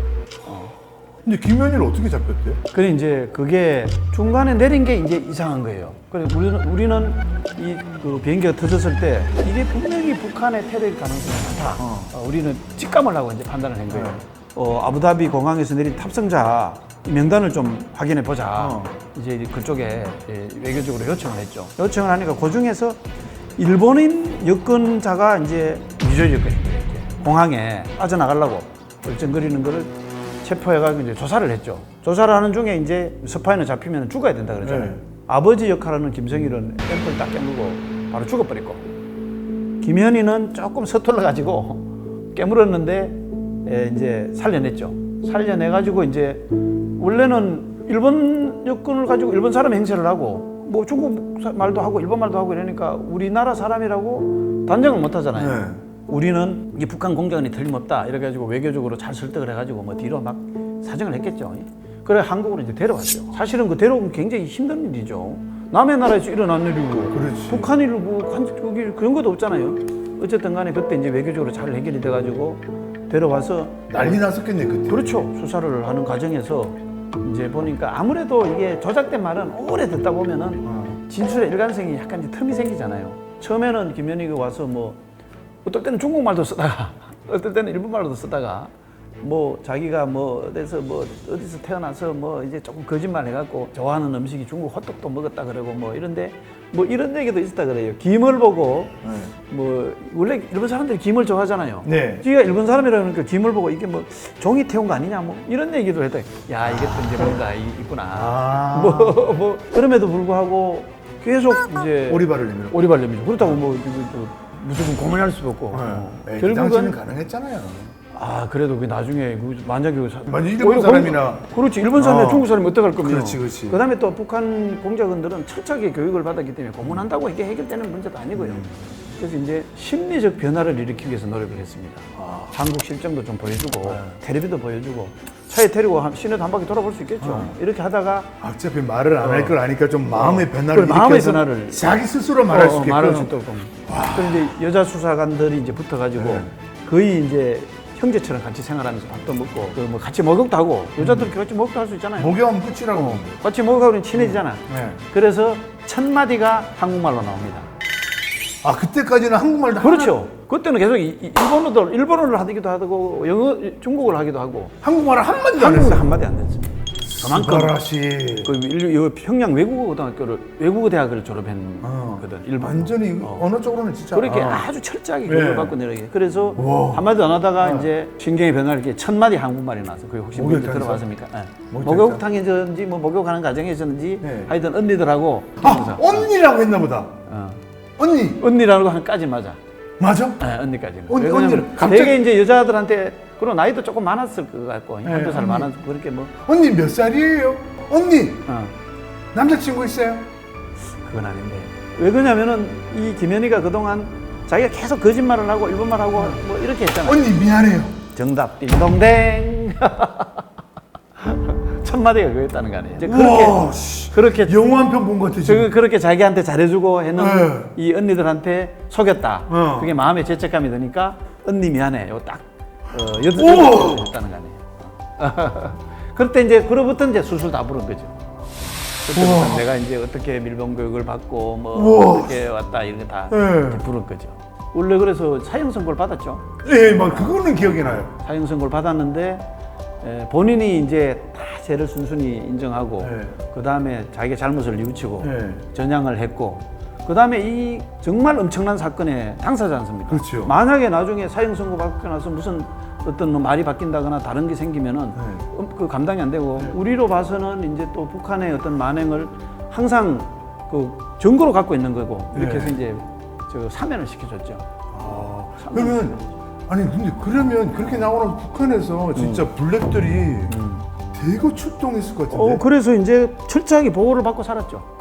근데 김현희는 어떻게 잡혔대? 그래 이제 그게 중간에 내린 게 이제 이상한 거예요. 그래 우리는 이 그 비행기가 터졌을 때 이게 분명히 북한의 테러일 가능성이 많다. 우리는 직감을 하고 이제 판단을 한 거예요. 아부다비 공항에서 내린 탑승자 명단을 좀 확인해 보자. 이제 그쪽에 외교적으로 요청을 했죠. 요청을 하니까 그 중에서 일본인 여권자가 이제 미조 여권인 거예요. 이렇게. 공항에 빠져나가려고 얼쩡거리는 거를 체포해가지고 이제 조사를 했죠. 조사를 하는 중에 이제 스파이는 잡히면 죽어야 된다 그러잖아요. 네. 아버지 역할하는 김성일은 앰플 딱 깨물고 바로 죽어버렸고, 김현희는 조금 서툴러가지고 깨물었는데 이제 살려냈죠. 살려내가지고 이제 원래는 일본 여권을 가지고 일본 사람 행세를 하고 뭐 중국 말도 하고 일본 말도 하고 이러니까 우리나라 사람이라고 단정을 못 하잖아요. 네. 우리는 이 북한 공작원이 틀림없다 이래가지고 외교적으로 잘 설득을 해가지고 뭐 뒤로 막 사정을 했겠죠. 그래 한국으로 이제 데려왔죠. 사실은 그 데려오면 굉장히 힘든 일이죠. 남의 나라에서 일어난 일이고 그렇지. 북한 일이고 거기 그런 것도 없잖아요. 어쨌든 간에 그때 이제 외교적으로 잘 해결이 돼가지고 데려와서 난리 났었겠네 그때. 그렇죠. 수사를 하는 과정에서 이제 보니까 아무래도 이게 조작된 말은 오래 듣다 보면은 진술의 일관성이 약간 이제 틈이 생기잖아요. 처음에는 김현희가 와서 뭐 어떨 때는 중국말도 쓰다가 어떨 때는 일본말도 쓰다가 뭐 자기가 뭐 어디서 태어나서 뭐 이제 조금 거짓말 해갖고 좋아하는 음식이 중국 호떡도 먹었다 그러고 뭐 이런데 뭐 이런 얘기도 있었다 그래요. 김을 보고 뭐 원래 일본 사람들이 김을 좋아하잖아요. 네. 지가 일본 사람이라 그러니까 김을 보고 이게 뭐 종이 태운 거 아니냐 뭐 이런 얘기도 했다. 야 이게 또 이제 뭔가 있구나. 뭐 그럼에도 불구하고 계속 이제 오리발을 내밀고. 오리발 내밀고 그렇다고 뭐 무슨 고민할 수도 없고 그 당시는 가능했잖아요. 그래도 그 나중에 만약에 만약 일본 사람이나 그렇지 일본 사람이나 중국 사람이 어떡할 거며. 그렇지. 그다음에 또 북한 공작원들은 철저하게 교육을 받았기 때문에 고문한다고 이게 해결되는 문제도 아니고요. 그래서 이제 심리적 변화를 일으키기 위해서 노력을 했습니다. 한국 실정도 좀 보여주고 텔레비도 보여주고 차에 데리고 시내도 한 바퀴 돌아볼 수 있겠죠. 이렇게 하다가 어차피 말을 안 할 걸 아니까 좀 마음의 변화를 그래, 마음의 일으켜서 변화를 자기 스스로 말할 수 있게끔. 말할 수 있도록. 그런데 여자 수사관들이 이제 붙어가지고 거의 이제 형제처럼 같이 생활하면서 밥도 먹고 그 뭐 같이 목욕도 하고 여자들 같이 목욕도 할 수 있잖아요. 목욕하면 끝이라고. 같이 목욕하면 친해지잖아. 네. 그래서 첫 마디가 한국말로 나옵니다. 그때까지는 한국말도 그렇죠. 그때는 계속 일본어를 하기도 하고 영어, 중국어를 하기도 하고 한국말을 한마디도 안 한국어 했어요. 한마디 안 됐습니다. 그만큼 스바라시. 평양 외국어 대학을 졸업했거든. 일본. 완전히 어느 쪽으로는 진짜. 그렇게 아주 철저하게 교육을 네. 받고 내려게. 그래서 와. 한마디도 안 하다가 이제 신경의 변화를 이렇게 첫 마디 한국말이 나서 그게 혹시 뭔지 목욕탕에서? 들어봤습니까? 네. 목욕탕에서? 목욕탕이든지 뭐 목욕하는 과정에서든지 네. 하여튼 언니들하고 하면서, 언니라고 했나 보다. 언니. 언니라고 한까지 맞아. 맞아? 네, 언니까지는. 언니를 왜냐면 갑자기- 되게 이제 여자들한테 그리고 나이도 조금 많았을 것 같고 한두 살 언니. 많았고 그렇게 뭐 언니 몇 살이에요? 언니 어, 남자친구 있어요? 그건 아닌데 왜 그러냐면은 이 김현희가 그동안 자기가 계속 거짓말을 하고 일본말 하고 뭐 이렇게 했잖아. 언니 미안해요. 정답 띵동댕. 첫 마디가 그랬다는 거 아니에요. 이제 우와, 씨. 그렇게 영화 한 편 본 것 같아 지금. 그렇게 자기한테 잘해주고 했는 네. 이 언니들한테 속였다. 그게 마음에 죄책감이 드니까 언니 미안해. 요 딱 여덟 했다는 거 아니에요. 그럴 때 이제 그로부터 이제 수술 다 부른 거죠. 그때부터 내가 이제 어떻게 밀봉 교육을 받고 뭐 우와. 어떻게 왔다 이런 거 다 네. 부른 거죠. 원래 그래서 사형 선고를 받았죠. 예, 막 그거는 기억이 나요. 사형 선고를 받았는데 본인이 이제 다 죄를 순순히 인정하고 네. 그 다음에 자기가 잘못을 뉘우치고 네. 전향을 했고 그 다음에 이 정말 엄청난 사건의 당사자 않습니까? 그렇죠. 만약에 나중에 사형 선고 받고 나서 무슨 어떤 뭐 말이 바뀐다거나 다른 게 생기면은 그 감당이 안 되고 우리로 봐서는 이제 또 북한의 어떤 만행을 항상 그 증거로 갖고 있는 거고 이렇게 해서 이제 저 사면을 시켜줬죠. 그러면 아니 근데 그러면 그렇게 나오는 북한에서 진짜 블랙들이 대거 출동했을 것 같은데. 그래서 이제 철저하게 보호를 받고 살았죠.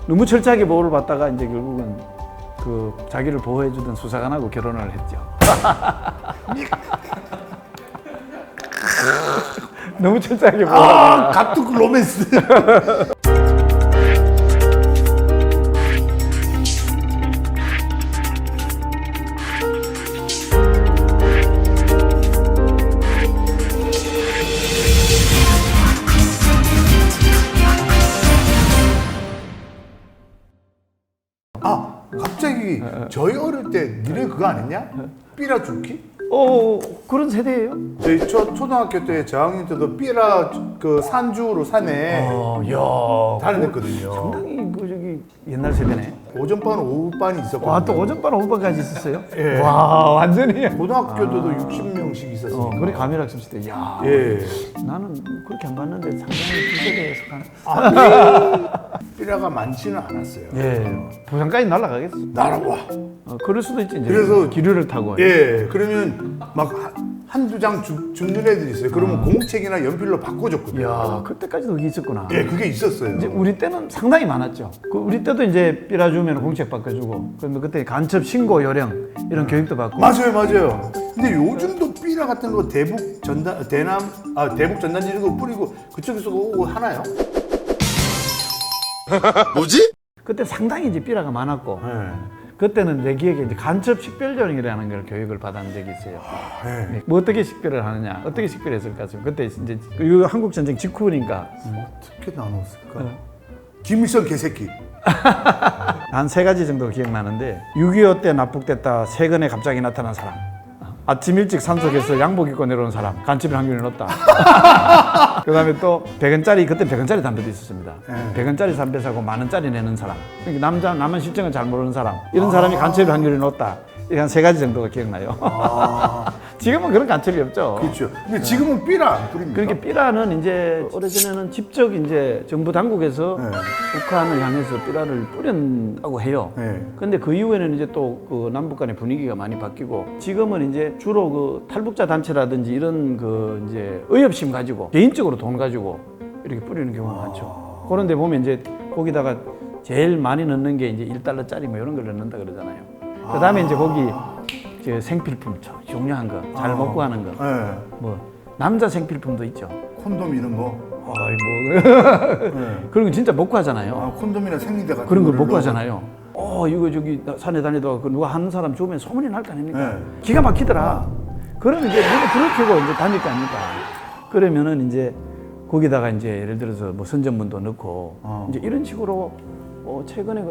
너무 철저하게 보호를 받다가 이제 결국은 그 자기를 보호해주던 수사관하고 결혼을 했죠. 너무 철저하게 보호를 갑툭 로맨스. 저희 어릴 때 니네 그거 안 했냐? 삐라 죽기? 그런 세대예요? 저희 초등학교 때 저학년 때도 삐라 그 산주로 산에 야, 다녔거든요. 상당히 그 저기 옛날 세대네. 오전반, 오후반이 있었거든요. 와, 또 오전반, 오후반까지 있었어요? 예. 와, 완전히. 고등학교도 60명씩 있었어요. 그래 가면학습 시대. 야, 예. 나는 그렇게 안 봤는데 상당히 그 세대에 속한. 삐라가 많지는 않았어요. 예, 부산까지 날아가겠어. 날아와. 그럴 수도 있지. 이제. 그래서 기류를 타고. 예, 그러면 막 한두 장 죽는 애들이 있어요. 그러면 공책이나 연필로 바꿔줬거든요. 야, 그때까지도 그게 있었구나. 예, 그게 있었어요. 이제 우리 때는 상당히 많았죠. 우리 때도 이제 삐라주면 공책 바꿔주고, 그러면 그때 간첩 신고 요령 이런 교육도 받고. 맞아요. 근데 요즘도 삐라 같은 거 대북 전단지 이런 거 뿌리고 그쪽에서 오고 하나요? 뭐지? 그때 상당히 이제 삐라가 많았고, 네. 그때는 내 기억에 이제 간첩 식별 요령이라는 걸 교육을 받은 적이 있어요. 네. 뭐 어떻게 식별을 하느냐, 어떻게 식별했을까? 그때 이제 그 한국 전쟁 직후니까 어떻게 나눴을까? 김일성 개새끼. 한 3가지 정도 기억나는데 6.25 때 납북됐다 세근에 갑자기 나타난 사람, 아침 일찍 산속에서 양복 입고 내려온 사람, 간첩일 확률이 높다. 그 다음에 또 100원짜리, 그때 100원짜리 담배도 있었습니다. 100원짜리 담배 사고 10,000원짜리 내는 사람, 그러니까 남한 실정을 잘 모르는 사람, 이런 사람이 간첩일 확률이 높다. 이게 한 3가지 정도가 기억나요. 지금은 그런 간첩이 없죠. 그렇죠. 근데 지금은 삐라 안 뿌립니까? 그러니까 삐라는 이제 오래전에는 직접 이제 정부 당국에서 네. 북한을 향해서 삐라를 뿌린다고 해요. 네. 근데 그 이후에는 이제 또 그 남북 간의 분위기가 많이 바뀌고, 지금은 이제 주로 그 탈북자 단체라든지 이런 그 이제 의협심 가지고 개인적으로 돈 가지고 이렇게 뿌리는 경우가 많죠. 그런데 보면 이제 거기다가 제일 많이 넣는 게 이제 1달러짜리 뭐 이런 걸 넣는다 그러잖아요. 그 다음에 이제 거기 이제 생필품 종류한 거, 잘 먹고 하는 거, 네. 뭐 남자 생필품도 있죠. 콘돔 이런 거. 아이 뭐 네. 그런 거 진짜 먹고 하잖아요. 콘돔이나 생리대 같은 그런 걸 거를 먹고 넣어. 하잖아요. 이거 저기 산에 다니다가 그 누가 하는 사람 죽으면 소문이 날 거 아닙니까? 네. 기가 막히더라. 그러면 이제 누가 그렇게 이제 다닐 거 아닙니까? 그러면은 이제 거기다가 이제 예를 들어서 뭐 선전문도 넣고 이제 이런 식으로 최근에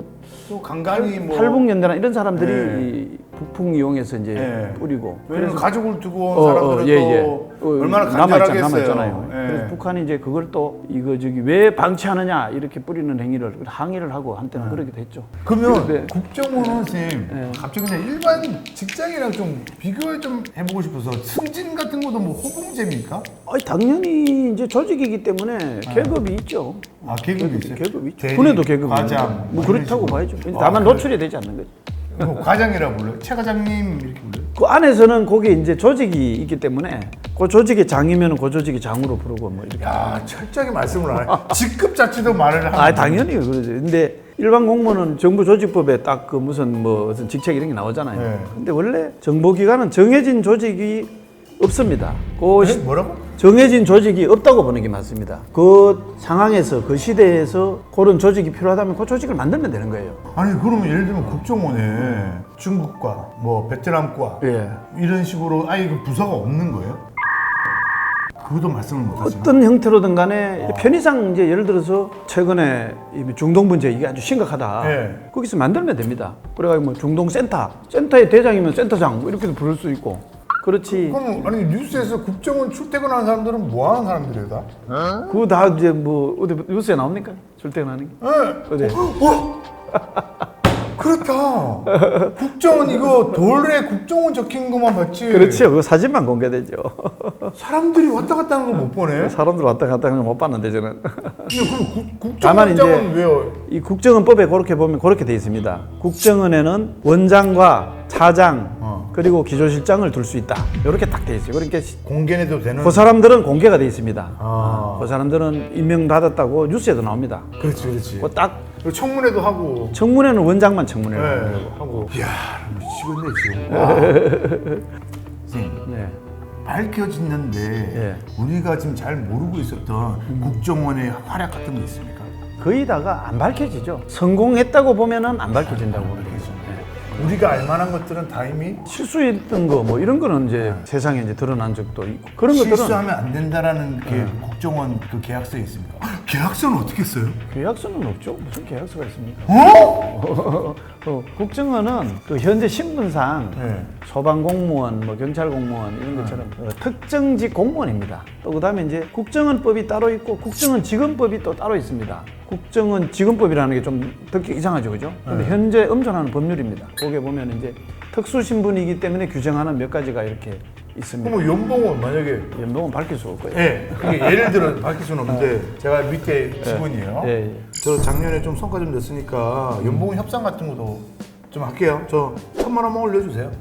또 간간히 뭐 탈북연대나 이런 사람들이 네. 이 북풍 이용해서 이제 네. 뿌리고. 왜냐면 가족을 두고 온 사람들은 또 얼마나 간절하겠어요. 남아있잖아요. 예. 그래서 북한이 이제 그걸 또 이거 저기 왜 방치하느냐 이렇게 뿌리는 행위를 항의를 하고 한때는 그러기도 했죠. 그러면 네. 국정원 선생님 갑자기 그냥 일반 직장이랑 좀 비교를 좀 해보고 싶어서 승진 같은 것도 뭐 호봉제입니까? 당연히 이제 조직이기 때문에 계급이 있죠. 아 계급이 있어요? 계급이 있죠. 대리, 군에도 계급이 과장, 있죠. 뭐 이런 그렇다고 식으로. 봐야죠. 아, 다만 그래요? 노출이 되지 않는 거죠. 뭐 과장이라 불러요? 최 과장님 이렇게 불러요? 그 안에서는 거기에 이제 조직이 있기 때문에 그 조직의 장이면 그 조직의 장으로 부르고 뭐 이렇게. 야 철저하게 말씀을 안 해. 직급 자체도 말을 하는. 당연히 그러죠. 근데 일반 공무원은 정부 조직법에 딱 그 무슨 직책 이런 게 나오잖아요. 네. 근데 원래 정보기관은 정해진 조직이 없습니다. 네? 뭐라고? 정해진 조직이 없다고 보는 게 맞습니다. 그 상황에서 그 시대에서 그런 조직이 필요하다면 그 조직을 만들면 되는 거예요. 아니 그러면 예를 들면 국정원에 중국과 뭐 베트남과 예. 이런 식으로 아예 그 부서가 없는 거예요? 그것도 말씀을 못 하시나? 어떤 형태로든 간에 편의상 이제 예를 들어서 최근에 이 중동문제 이게 아주 심각하다. 네. 거기서 만들면 됩니다. 그래가지고 뭐 중동센터, 센터의 대장이면 센터장 뭐 이렇게도 부를 수 있고. 그렇지. 그럼 아니 뉴스에서 국정원 출퇴근하는 사람들은 뭐 하는 사람들이에요 다? 그거 다 이제 뭐 어디 뉴스에 나옵니까? 출퇴근하는 게? 네. 어디? 그렇다. 국정원 이거 돌에 국정원 적힌 것만 봤지. 그렇죠. 그 사진만 공개되죠. 사람들이 왔다 갔다 하는 거 못 보네. 사람들 왔다 갔다 하는 거 못 봤는데 저는. 근데 그럼 다만 이제 국정원장은 왜요? 이 국정원법에 그렇게 보면 그렇게 돼 있습니다. 국정원에는 원장과 차장 그리고 기조실장을 둘 수 있다. 이렇게 딱 돼 있어요. 그러니까 공개해도 되는. 그 사람들은 공개가 돼 있습니다. 아. 그 사람들은 임명받았다고 뉴스에도 나옵니다. 그렇지. 그 딱 그리고 청문회도 하고. 청문회는 원장만 청문회를 네, 하는 거고. 하고. 이야 미치겠네 지금. 선생님 네. 밝혀졌는데 예. 우리가 지금 잘 모르고 있었던 국정원의 활약 같은 거 있습니까? 거의 다가 안 밝혀지죠. 성공했다고 보면은 안 밝혀진다고 보는 거죠. 우리가 알만한 것들은 다 이미 실수했던 거 뭐 이런 거는 이제 세상에 이제 드러난 적도 있고 그런 것들은 실수하면 안 된다라는 게 국정원 그 계약서에 있습니까? 계약서는 어떻게 써요? 계약서는 없죠. 무슨 계약서가 있습니까? 국정원은 그 현재 신분상 네. 소방공무원, 뭐 경찰공무원 이런 것처럼 특정직 공무원입니다. 또 그다음에 이제 국정원법이 따로 있고 국정원직원법이 또 따로 있습니다. 국정원직원법이라는 게 좀 듣기 이상하죠, 그죠? 근데 현재 엄존하는 법률입니다. 거기에 보면 이제 특수신분이기 때문에 규정하는 몇 가지가 이렇게 있습니다. 그럼 연봉은 만약에 연봉은 밝힐 수 없고요. 네, 그게 예를 들어 밝힐 수는 없는데 제가 밑에 직원이에요. 예, 예. 저 작년에 좀 성과 좀 냈으니까 연봉 협상 같은 것도 좀 할게요. 저 1,000만 원만 올려주세요.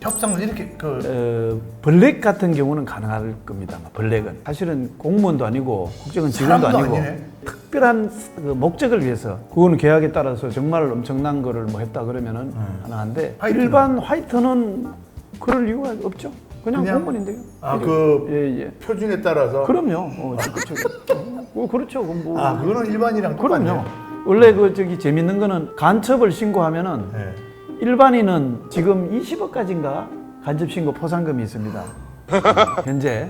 협상을 이렇게 블랙 같은 경우는 가능할 겁니다. 블랙은 사실은 공무원도 아니고 국정원 직원도 사람도 아니고 아니네. 특별한 그 목적을 위해서 그거는 계약에 따라서 정말 엄청난 거를 뭐 했다 그러면은 가능한데 화이트는? 일반 화이트는 그럴 이유가 없죠. 그냥 공무원인데요. 예. 표준에 따라서. 그럼요. 그렇죠. 뭐. 그거는 일반이랑 똑같네요. 그럼요. 원래 그 저기 재밌는 거는 간첩을 신고하면은 네. 일반인은 지금 20억까지인가 간첩 신고 포상금이 있습니다. 현재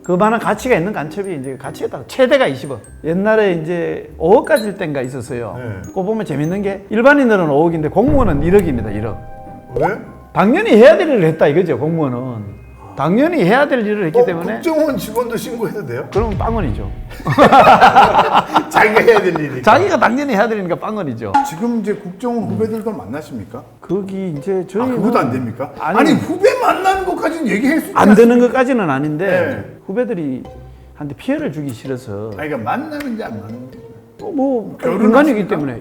그만한 가치가 있는 간첩이 이제 가치에 따라 최대가 20억. 옛날에 이제 5억까지일 땐가 있었어요. 네. 그거 보면 재밌는 게 일반인들은 5억인데 공무원은 1억입니다. 1억. 왜? 당연히 해야 될 일을 했다 이거죠. 공무원은 당연히 해야 될 일을 했기 때문에. 국정원 직원도 신고해도 돼요? 그러면 빵원이죠. 자기가 해야 될 일이. 자기가 당연히 해야 되니까 빵원이죠. 지금 이제 국정원 후배들도 만나십니까? 거기 이제 저희 그것도 안 됩니까? 아니, 아니 후배 만나는 것까지는 얘기할 수 안 되는 것까지는 아닌데 네. 후배들이 한테 피해를 주기 싫어서 아니, 그러니까 만나는지 안 만나는지. 뭐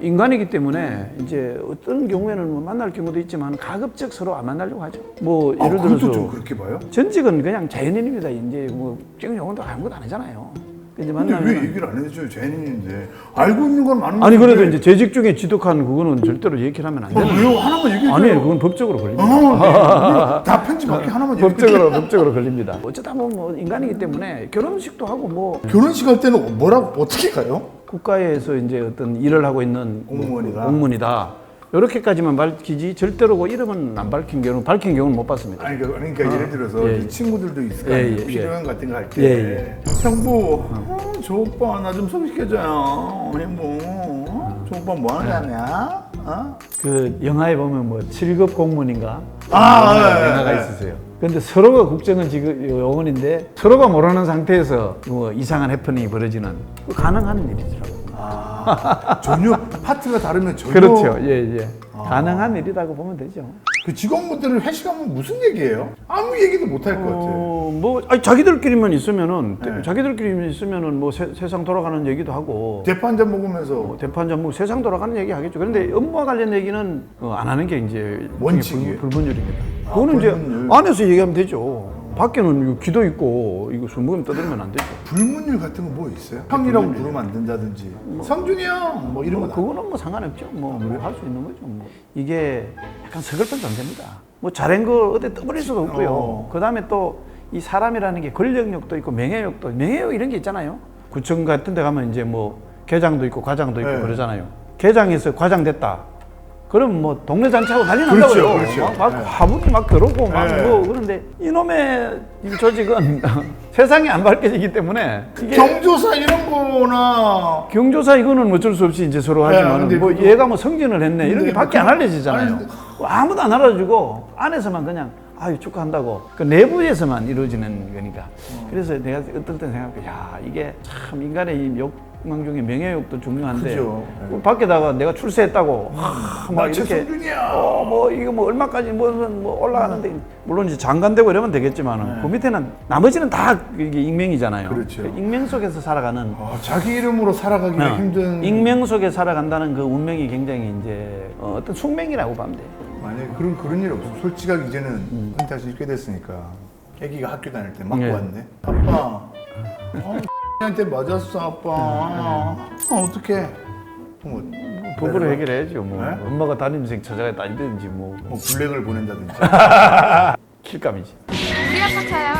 인간이기 때문에 이제 어떤 경우에는 뭐 만날 경우도 있지만 가급적 서로 안 만나려고 하죠. 뭐 예를 그것도 들어서 좀 그렇게 봐요? 전직은 그냥 자연인입니다. 이제 뭐 찍은 용어도 아무것도 안 하잖아요. 이제 근데 만나면 왜 얘기를 안 해줘요? 죄인인데 알고 있는 건 많은 아니 건데. 그래도 이제 재직 중에 지독한 그거는 절대로 얘기를 하면 안 되는. 왜요? 하나만 얘기해줘요. 아니 그건 법적으로 걸립니다. 네. 다 편집할게 하나만 얘기해. 법적으로 걸립니다. 어쩌다 보면 뭐 인간이기 때문에 결혼식도 하고 뭐 결혼식 할 때는 뭐라고 어떻게 가요? 국가에서 이제 어떤 일을 하고 있는 공무원이다. 공무원이다. 이렇게까지만 밝히지 절대로 그 이름은 안 밝힌 경우는 못 봤습니다. 아니 그러니까 예를 들어서 예. 이 친구들도 있을 거 예, 아니에요. 예, 필요한 같은 거 할 때. 예, 형부, 저 오빠 나 좀 소개시켜줘요. 형부, 저 오빠 뭐 하는 사람이야? 그 영화에 보면 뭐 7급 공무원인가 영화가 예. 있으세요. 근데 서로가 국정원 지금 요원인데 서로가 모르는 상태에서 뭐 이상한 해프닝이 벌어지는 가능한 일이더라고요. 전혀 파트가 다르면 전혀. 그렇죠. 예. 가능한 일이라고 보면 되죠. 그 직원분들은 회식하면 무슨 얘기예요? 아무 얘기도 못 할 것 같아. 뭐 아니, 자기들끼리만 있으면은 네. 자기들끼리만 있으면은 뭐 세상 돌아가는 얘기도 하고 대파 한잔 먹으면서 대파 한잔 먹고 세상 돌아가는 얘기 하겠죠. 그런데 업무와 관련 얘기는 안 하는 게 이제 원칙이에요? 불문율입니다. 그거는 이제 불문율. 안에서 얘기하면 되죠. 밖에는 이거 기도 있고 이거 술 먹으면 떠들면 안 되죠. 불문율 같은 거 뭐 있어요? 형이라고 부르면 안 된다든지 성준이 형 뭐 이런 거. 그거는 뭐 상관없죠. 뭐 할 수 있는 거죠. 뭐. 이게 약간 서글픈 존재입니다. 뭐 잘한 걸 어디 떠버릴 수가 없고요. 그다음에 또 이 사람이라는 게 권력욕도 있고 명예욕 이런 게 있잖아요. 구청 같은 데 가면 이제 뭐 계장도 있고 과장도 있고 네. 그러잖아요. 계장에서 과장 됐다. 그럼 뭐 동네 잔치하고 난리 난다고요. 그렇죠. 막 화분이 막 들어오고 막 네. 뭐 그런데 이놈의 이 조직은 세상이 안 밝혀지기 때문에 이게 경조사 이런 거나 경조사 이거는 어쩔 수 없이 이제 서로 하지만 근데 뭐 그거- 얘가 뭐 승진을 했네 이런 게 근데 밖에 안 알려지잖아요. 아니, 아무도 안 알아주고 안에서만 그냥 아유 축하한다고 그 내부에서만 이루어지는 거니까. 그래서 내가 어떨 땐 생각해, 야 이게 참 인간의 이 욕망 중에 명예욕도 중요한데 그죠. 그 밖에다가 내가 출세했다고 막 나 이렇게 최성준이야. 뭐 이거 뭐 얼마까지 뭐 올라가는데 물론 이제 장관되고 이러면 되겠지만 그 밑에는 나머지는 다 이게 익명이잖아요. 그렇죠. 그 익명 속에서 살아가는. 자기 이름으로 살아가기가 힘든. 익명 속에 살아간다는 그 운명이 굉장히 이제 어떤 숙명이라고 보면 돼요. 만약에 그런 일 없어. 솔직하게 이제는 은퇴할 수 있게 됐으니까. 애기가 학교 다닐 때 맞고 네. 왔네. 아빠, 한테 맞았어 아빠. 어떡해. 뭐 부부로 해결해야죠. 뭐 네? 엄마가 담임생 찾아가다 아니든지 뭐 블랙을 보낸다든지. 킬감이지. 우리 아빠 차야.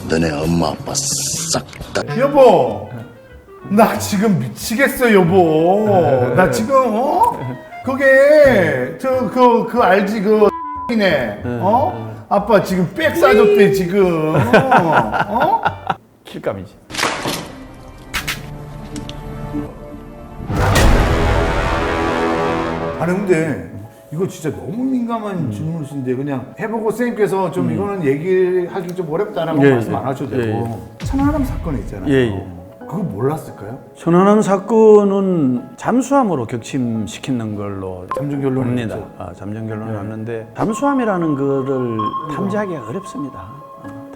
너네 엄마 아빠 싹 다 여보, 나 지금 미치겠어 여보. 나 지금 그게 그 알지 그 이네 아빠 지금 백 싸줬대 지금. 킬감이지. 아니 근데 이거 진짜 너무 민감한 질문이신데 그냥 해보고 선생님께서 좀 이거는 얘기하기 좀 어렵다라고 예, 말씀 예. 안 하셔도 예, 되고 천안함 사건이 있잖아요. 예, 예. 그거 몰랐을까요? 천안함 사건은 잠수함으로 격침시키는 걸로 잠정 결론이 봅니다. 있죠. 잠정 결론이 왔는데 잠수함이라는 거를 탐지하기가 어렵습니다.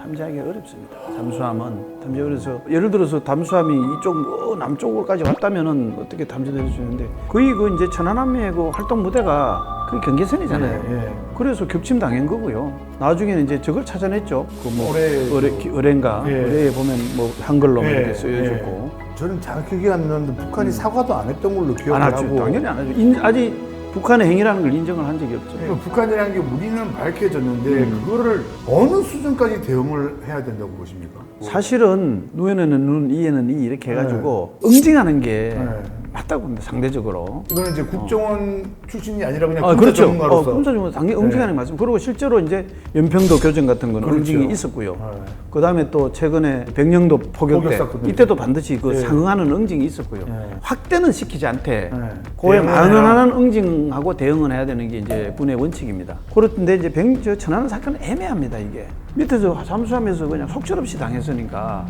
탐지하기가 어렵습니다. 잠수함은 탐지 그래서 예를 들어서 잠수함이 이쪽 남쪽으로까지 왔다면은 어떻게 탐지될 수 있는데 거의 그 이제 천안함의 그 활동 무대가 그 경계선이잖아요. 예, 예. 그래서 격침 당한 거고요. 나중에는 이제 저걸 찾아냈죠. 그뭐 어뢰. 어뢰인가 예. 어뢰에 보면 뭐 한글로 예, 이렇게 쓰여졌고. 저는 잘 기억이 안 나는데 북한이 사과도 안 했던 걸로 기억을 안 하죠. 하고 당연히 안 하죠. 아직 북한의 행위라는 걸 인정을 한 적이 없죠. 그러니까 북한이라는 게 우리는 밝혀졌는데 그거를 어느 수준까지 대응을 해야 된다고 보십니까? 사실은 눈에는 눈, 이에는 이 이렇게 해가지고 응징하는 게 네. 맞다고 봅니다. 상대적으로. 이거는 이제 국정원 출신이 아니라 그냥 아, 군사 그렇죠. 전문가로서 군사 전문가 당연히 응징하는 게 맞습니다. 그리고 실제로 이제 연평도 교전 같은 거는 그렇죠. 응징이 있었고요. 네. 그 다음에 또 최근에 백령도 포격 때 사건도 이때도 반드시 그 네. 상응하는 응징이 있었고요. 네. 확대는 시키지 않되 네. 그에 대응을 만연하는 응징하고 대응을 해야 되는 게 이제 군의 원칙입니다. 그렇던데 이제 저 천안함 사건은 애매합니다 이게. 밑에서 잠수함에서 그냥 속절없이 당했으니까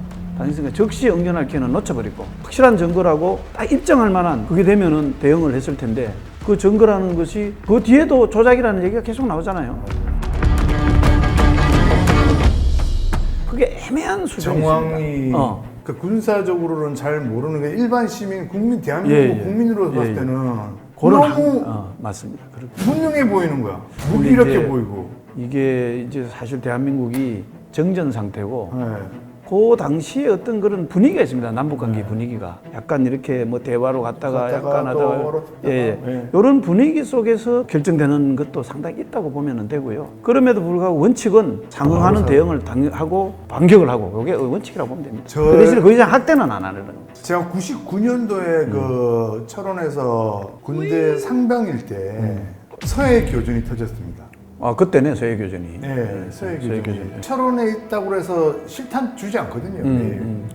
적시에 응전할 기회는 놓쳐버리고 확실한 증거라고 딱 입증할 만한 그게 되면은 대응을 했을 텐데 그 증거라는 것이 그 뒤에도 조작이라는 얘기가 계속 나오잖아요. 그게 애매한 수준이 정황이 있습니다. 그러니까 군사적으로는 잘 모르는 게 일반 시민 국민 대한민국 국민으로 봤을 때는 그런 너무 맞습니다. 그렇게. 분명해 보이는 거야. 근데 무기력해 이제 보이고. 이게 이제 사실 대한민국이 정전 상태고 네. 그 당시에 어떤 그런 분위기가 있습니다. 남북관계 분위기가 약간 이렇게 뭐 대화로 갔다가 약간 또 하다가 얼었다가. 예. 이런 분위기 속에서 결정되는 것도 상당히 있다고 보면 되고요. 그럼에도 불구하고 원칙은 상응하는 대응을 하고 반격을 하고 이게 원칙이라고 보면 됩니다. 그 대신에 그 이상 학대는 안 하는 거예요. 제가 99년도에 그 철원에서 군대 상병일 때 서해 교전이 터졌습니다. 아 그때네 서해교전이. 네, 서해 서해 교전이. 교전. 철원에 있다고 해서 실탄 주지 않거든요.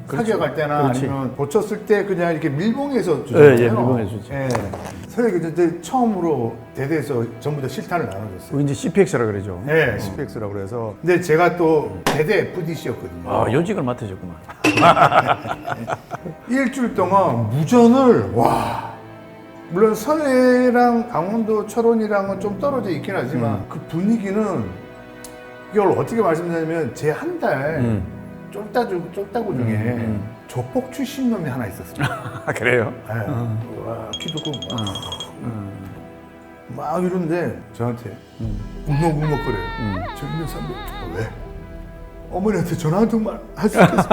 사격할 때나 그렇지. 아니면 고쳤을 때 그냥 이렇게 밀봉해서 예, 주잖아요. 예, 밀봉해서 주죠. 예. 서해 교전 때 처음으로 대대에서 전부 다 실탄을 나눠줬어요. 그 이제 CPX라 그러죠. 네, CPX라고 그래서. 근데 제가 또 대대 FDC였거든요. 아 요직을 맡으셨구만. 일주일 동안 무전을 와. 물론 서해랑 강원도 철원이랑은 좀 떨어져 있긴 하지만 그 분위기는 이걸 어떻게 말씀드리냐면 제 한 달 쫄따구 중에 조폭 출신 놈이 하나 있었습니다. 아 그래요? 네. 와, 키도 크고 막 이러는데 저한테 웅먹웅먹거려요. 저 있는 선배 왜? 어머니한테 전화 한 통만 할 수 있겠어요?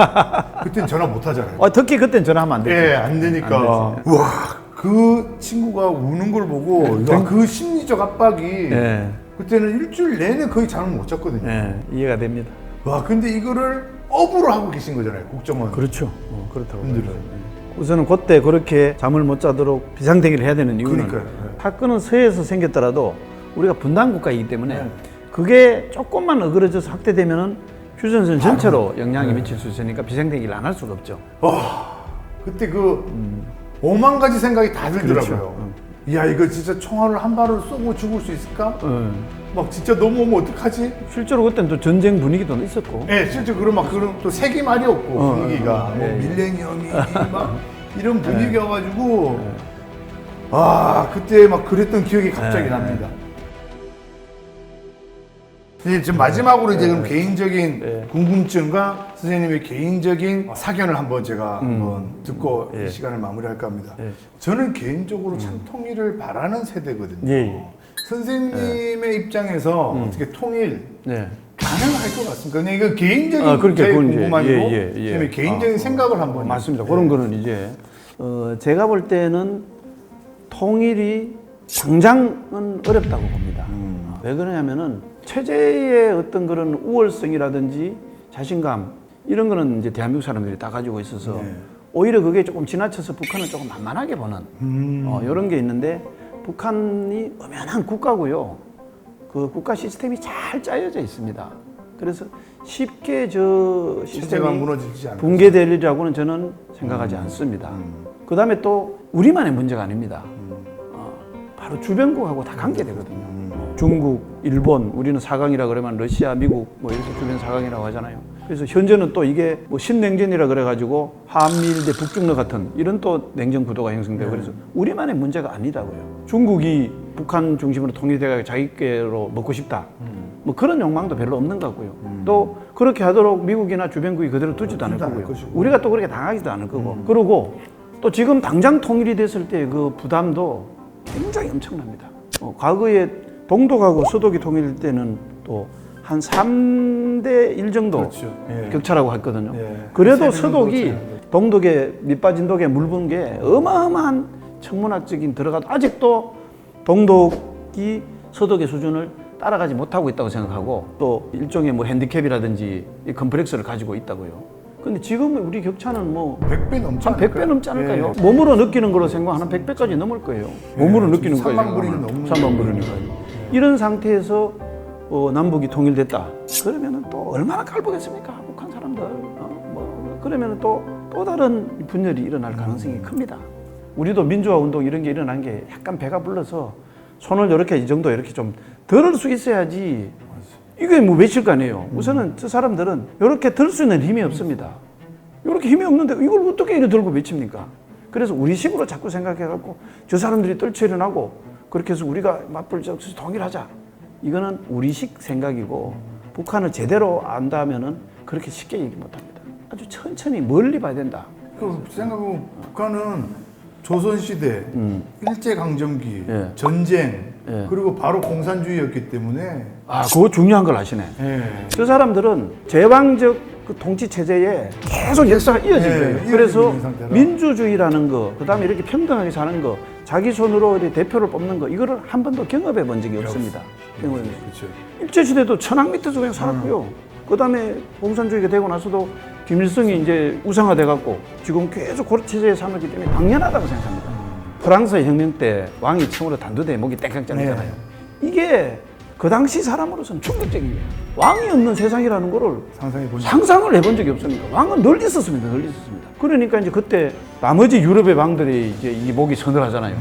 그땐 전화 못 하잖아요. 특히 그땐 전화하면 안 되죠. 예, 안 되니까. 와, 그 친구가 우는 걸 보고 야, 그 심리적 압박이 예. 그때는 일주일 내내 거의 잠을 못 잤거든요. 예, 이해가 됩니다. 와, 근데 이거를 업으로 하고 계신 거잖아요, 국정원. 그렇죠. 그렇다고. 분들은. 우선은 그때 그렇게 잠을 못 자도록 비상대기를 해야 되는 이유는 그러니까요. 네. 사건은 서해에서 생겼더라도 우리가 분단 국가이기 때문에 네. 그게 조금만 어그러져서 확대되면은 휴전선 전체로 영향이 미칠 수 있으니까 비상대기를 안 할 수가 없죠. 와, 그때 그 5만 가지 생각이 다 들더라고요. 그렇죠. 야, 이거 진짜 총알을 한 발을 쏘고 죽을 수 있을까? 막 진짜 넘어오면 어떡하지? 실제로 그때는 또 전쟁 분위기도 있었고. 예, 실제 그런 막 그런 또 세기말이 없고 분위기가 뭐 예. 밀레니엄이 막 이런 분위기여가지고 아 그때 막 그랬던 기억이 갑자기 납니다. 네, 지금 마지막으로 이제 그럼 개인적인 궁금증과 선생님의 개인적인 사견을 한번 제가 한번 듣고 이 시간을 마무리할까 합니다. 저는 개인적으로 참 통일을 바라는 세대거든요. 예. 선생님의 입장에서 어떻게 통일 네. 가능할 것 같습니까? 그냥 이거 개인적인 그렇게 제 그건 이제, 궁금한 거고 예. 선생님의 개인적인 생각을 한번 맞습니다. 그런 거는 이제 제가 볼 때는 통일이 당장은 어렵다고 봅니다. 왜 그러냐면은 체제의 어떤 그런 우월성이라든지 자신감 이런 거는 이제 대한민국 사람들이 다 가지고 있어서 오히려 그게 조금 지나쳐서 북한을 조금 만만하게 보는 이런 게 있는데 북한이 엄연한 국가고요. 그 국가 시스템이 잘 짜여져 있습니다. 그래서 쉽게 저 체제가 시스템이 무너지지 않는 붕괴되리라고는 저는 생각하지 않습니다. 그 다음에 또 우리만의 문제가 아닙니다. 바로 바로 주변국하고 다 관계되거든요. 중국, 일본, 우리는 4강이라 그러면 러시아, 미국 뭐 이렇게 주변 4강이라고 하잖아요. 그래서 현재는 또 이게 뭐 신냉전이라 그래가지고 한미일 대 북중러 같은 이런 또 냉전 구도가 형성되고 그래서 우리만의 문제가 아니다고요. 중국이 북한 중심으로 통일돼가 자기께로 먹고 싶다. 뭐 그런 욕망도 별로 없는 것 같고요. 또 그렇게 하도록 미국이나 주변국이 그대로 두지도 않을 거고요. 우리가 또 그렇게 당하지도 않을 거고. 그리고 또 지금 당장 통일이 됐을 때 그 부담도 굉장히 엄청납니다. 과거에 동독하고 서독이 통일될 때는 또 한 3대 1 정도 그렇죠. 예. 격차라고 했거든요. 예. 그래도 세계는 서독이 그렇지 않은데. 동독에 밑빠진 독에 물 본 게 어마어마한 천문학적인 들어가도 아직도 동독이 서독의 수준을 따라가지 못하고 있다고 생각하고 또 일종의 뭐 핸디캡이라든지 이 컴플렉스를 가지고 있다고요. 근데 지금 우리 격차는 뭐 100배 넘지 한 100배 넘지 예. 않을까요? 몸으로 느끼는 걸로 생각하면 100배까지 넘을 거예요. 몸으로 느끼는 거예요. 3만 불이는 넘는 3만 불이니까요. 이런 상태에서 남북이 통일됐다. 그러면은 또 얼마나 깔보겠습니까? 북한 사람들. 그러면은 또 다른 분열이 일어날 가능성이 큽니다. 우리도 민주화 운동 이런 게 일어난 게 약간 배가 불러서 손을 이렇게 이 정도 이렇게 좀 덜을 수 있어야지. 이게 뭐 외칠 거 아니에요. 우선은 저 사람들은 이렇게 들 수 있는 힘이 없습니다. 이렇게 힘이 없는데 이걸 어떻게 이래 들고 외칩니까? 그래서 우리식으로 자꾸 생각해갖고 저 사람들이 떨쳐 일어나고 그렇게 해서 우리가 맞불 통일하자. 이거는 우리식 생각이고 북한을 제대로 안다면은 그렇게 쉽게 얘기 못합니다. 아주 천천히 멀리 봐야 된다. 그 생각해보면 북한은 조선시대, 일제강점기, 예. 전쟁, 예. 그리고 바로 공산주의였기 때문에 그거 중요한 걸 아시네. 예. 저 사람들은 제왕적 그 통치 체제에 계속 역사가 이어진 네, 거예요. 이어지고 그래서 있는 상태라. 민주주의라는 거, 그다음에 이렇게 평등하게 사는 거, 자기 손으로 이렇게 대표를 뽑는 거, 이거를 한 번도 경험해 본 적이 없습니다. 경험해 본 그렇죠. 일제 시대도 천황 밑에서 그냥 살았고요. 그다음에 공산주의가 되고 나서도 김일성이 이제 우상화돼 갖고 지금 계속 고려 체제에 삼았기 때문에 당연하다고 생각합니다. 프랑스 혁명 때 왕이 처음으로 단두대에 목이 땡깡 잘리잖아요. 이게 그 당시 사람으로서는 충격적이에요. 왕이 없는 세상이라는 거를 상상해 보니까 상상을 해본 적이 없으니까 왕은 늘 있었습니다. 늘 있었습니다. 그러니까 이제 그때 나머지 유럽의 왕들이 이제 이 목이 서늘하잖아요.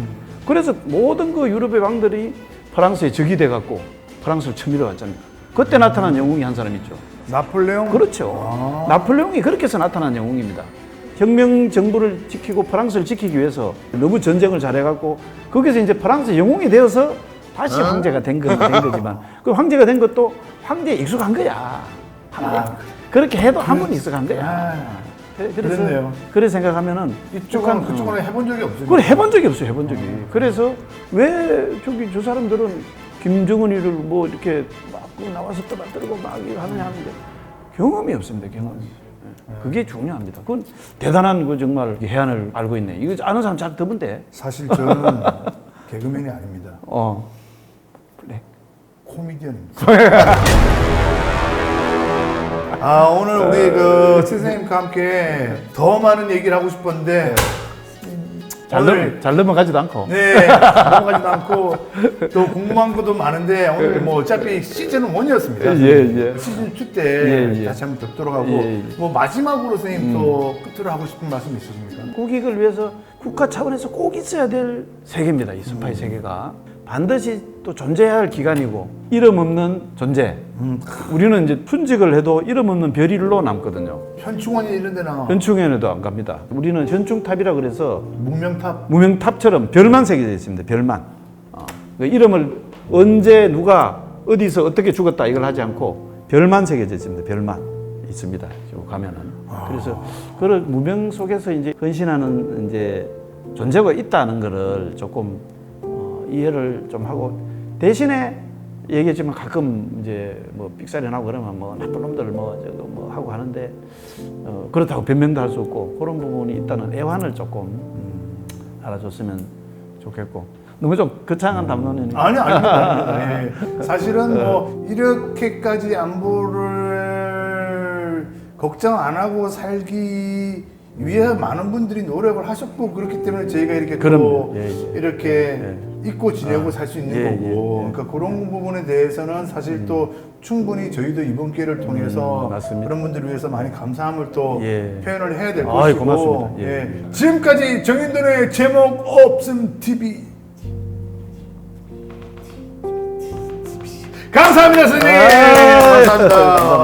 그래서 모든 그 유럽의 왕들이 프랑스에 적이 돼 갖고 프랑스를 쳐밀어 왔잖아요. 그때 나타난 영웅이 한 사람 있죠. 나폴레옹 그렇죠. 나폴레옹이 그렇게 해서 나타난 영웅입니다. 혁명 정부를 지키고 프랑스를 지키기 위해서 너무 전쟁을 잘해갖고 거기서 이제 프랑스 영웅이 되어서 다시 황제가 된 거지만 그 황제가 된 것도 황제에 익숙한 거야. 그렇게 해도 한 번 익숙한 거야. 그랬네요. 그래 생각하면은 이쪽은 그쪽은 해본 적이 없어요. 그걸 해본 적이 없어요. 해본 적이. 그래서 왜 저 사람들은 김정은이를 뭐 이렇게 막 나와서 떠받들고 막 이거 하느냐 하는데 경험이 없습니다. 경험이. 그게 중요합니다. 그건 대단한 그 정말 해안을 알고 있네. 이거 아는 사람 잘 드문데. 사실 저는 개그맨이 아닙니다. 그래. 코미디언입니다. 오늘 우리 그 선생님과 함께 더 많은 얘기를 하고 싶었는데 잘 넘어가지도 않고. 네, 넘어가지도 않고 또 궁금한 것도 많은데 오늘 뭐 어차피 시즌 1이었습니다. 예. 시즌 2 때 예. 다시 한번 뵙도록 하고 예. 뭐 마지막으로 선생님 또 끝으로 하고 싶은 말씀 있으십니까? 국익을 위해서 국가 차원에서 꼭 있어야 될 세계입니다. 이 스파이 세계가 반드시 또 존재해야 할 기관이고 이름 없는 존재. 우리는 이제 순직을 해도 이름 없는 별일로 남거든요. 현충원이 이런 데나 현충원에도 안 갑니다. 우리는 현충탑이라 그래서 무명탑 무명탑처럼 별만 새겨져 있습니다. 별만. 그 이름을 언제 누가 어디서 어떻게 죽었다 이걸 하지 않고 별만 새겨져 있습니다. 별만 있습니다. 지금 가면은. 그래서 그런 무명 속에서 이제 헌신하는 이제 존재가 있다는 거를 조금 이해를 좀 하고 대신에 얘기했지만 가끔 이제 뭐 삑사리 나고 그러면 뭐 나쁜 놈들 뭐 저거 뭐 하고 하는데 그렇다고 변명도 할 수 없고 그런 부분이 있다는 애환을 조금 알아줬으면 좋겠고 너무 좀 거창한 담론이니까 아닙니다. 예. 사실은 뭐 이렇게까지 안보를 걱정 안 하고 살기 위해 많은 분들이 노력을 하셨고 그렇기 때문에 저희가 이렇게 또 이렇게 잊고 지내고 살 수 있는 거고 그러니까 그런 부분에 대해서는 사실 또 충분히 저희도 이번 기회를 통해서 맞습니다. 그런 분들을 위해서 많이 감사함을 또 예. 표현을 해야 될 아이, 것이고 고맙습니다. 예. 지금까지 정인돈의 제목 없음 TV 감사합니다, 선생님. 감사합니다.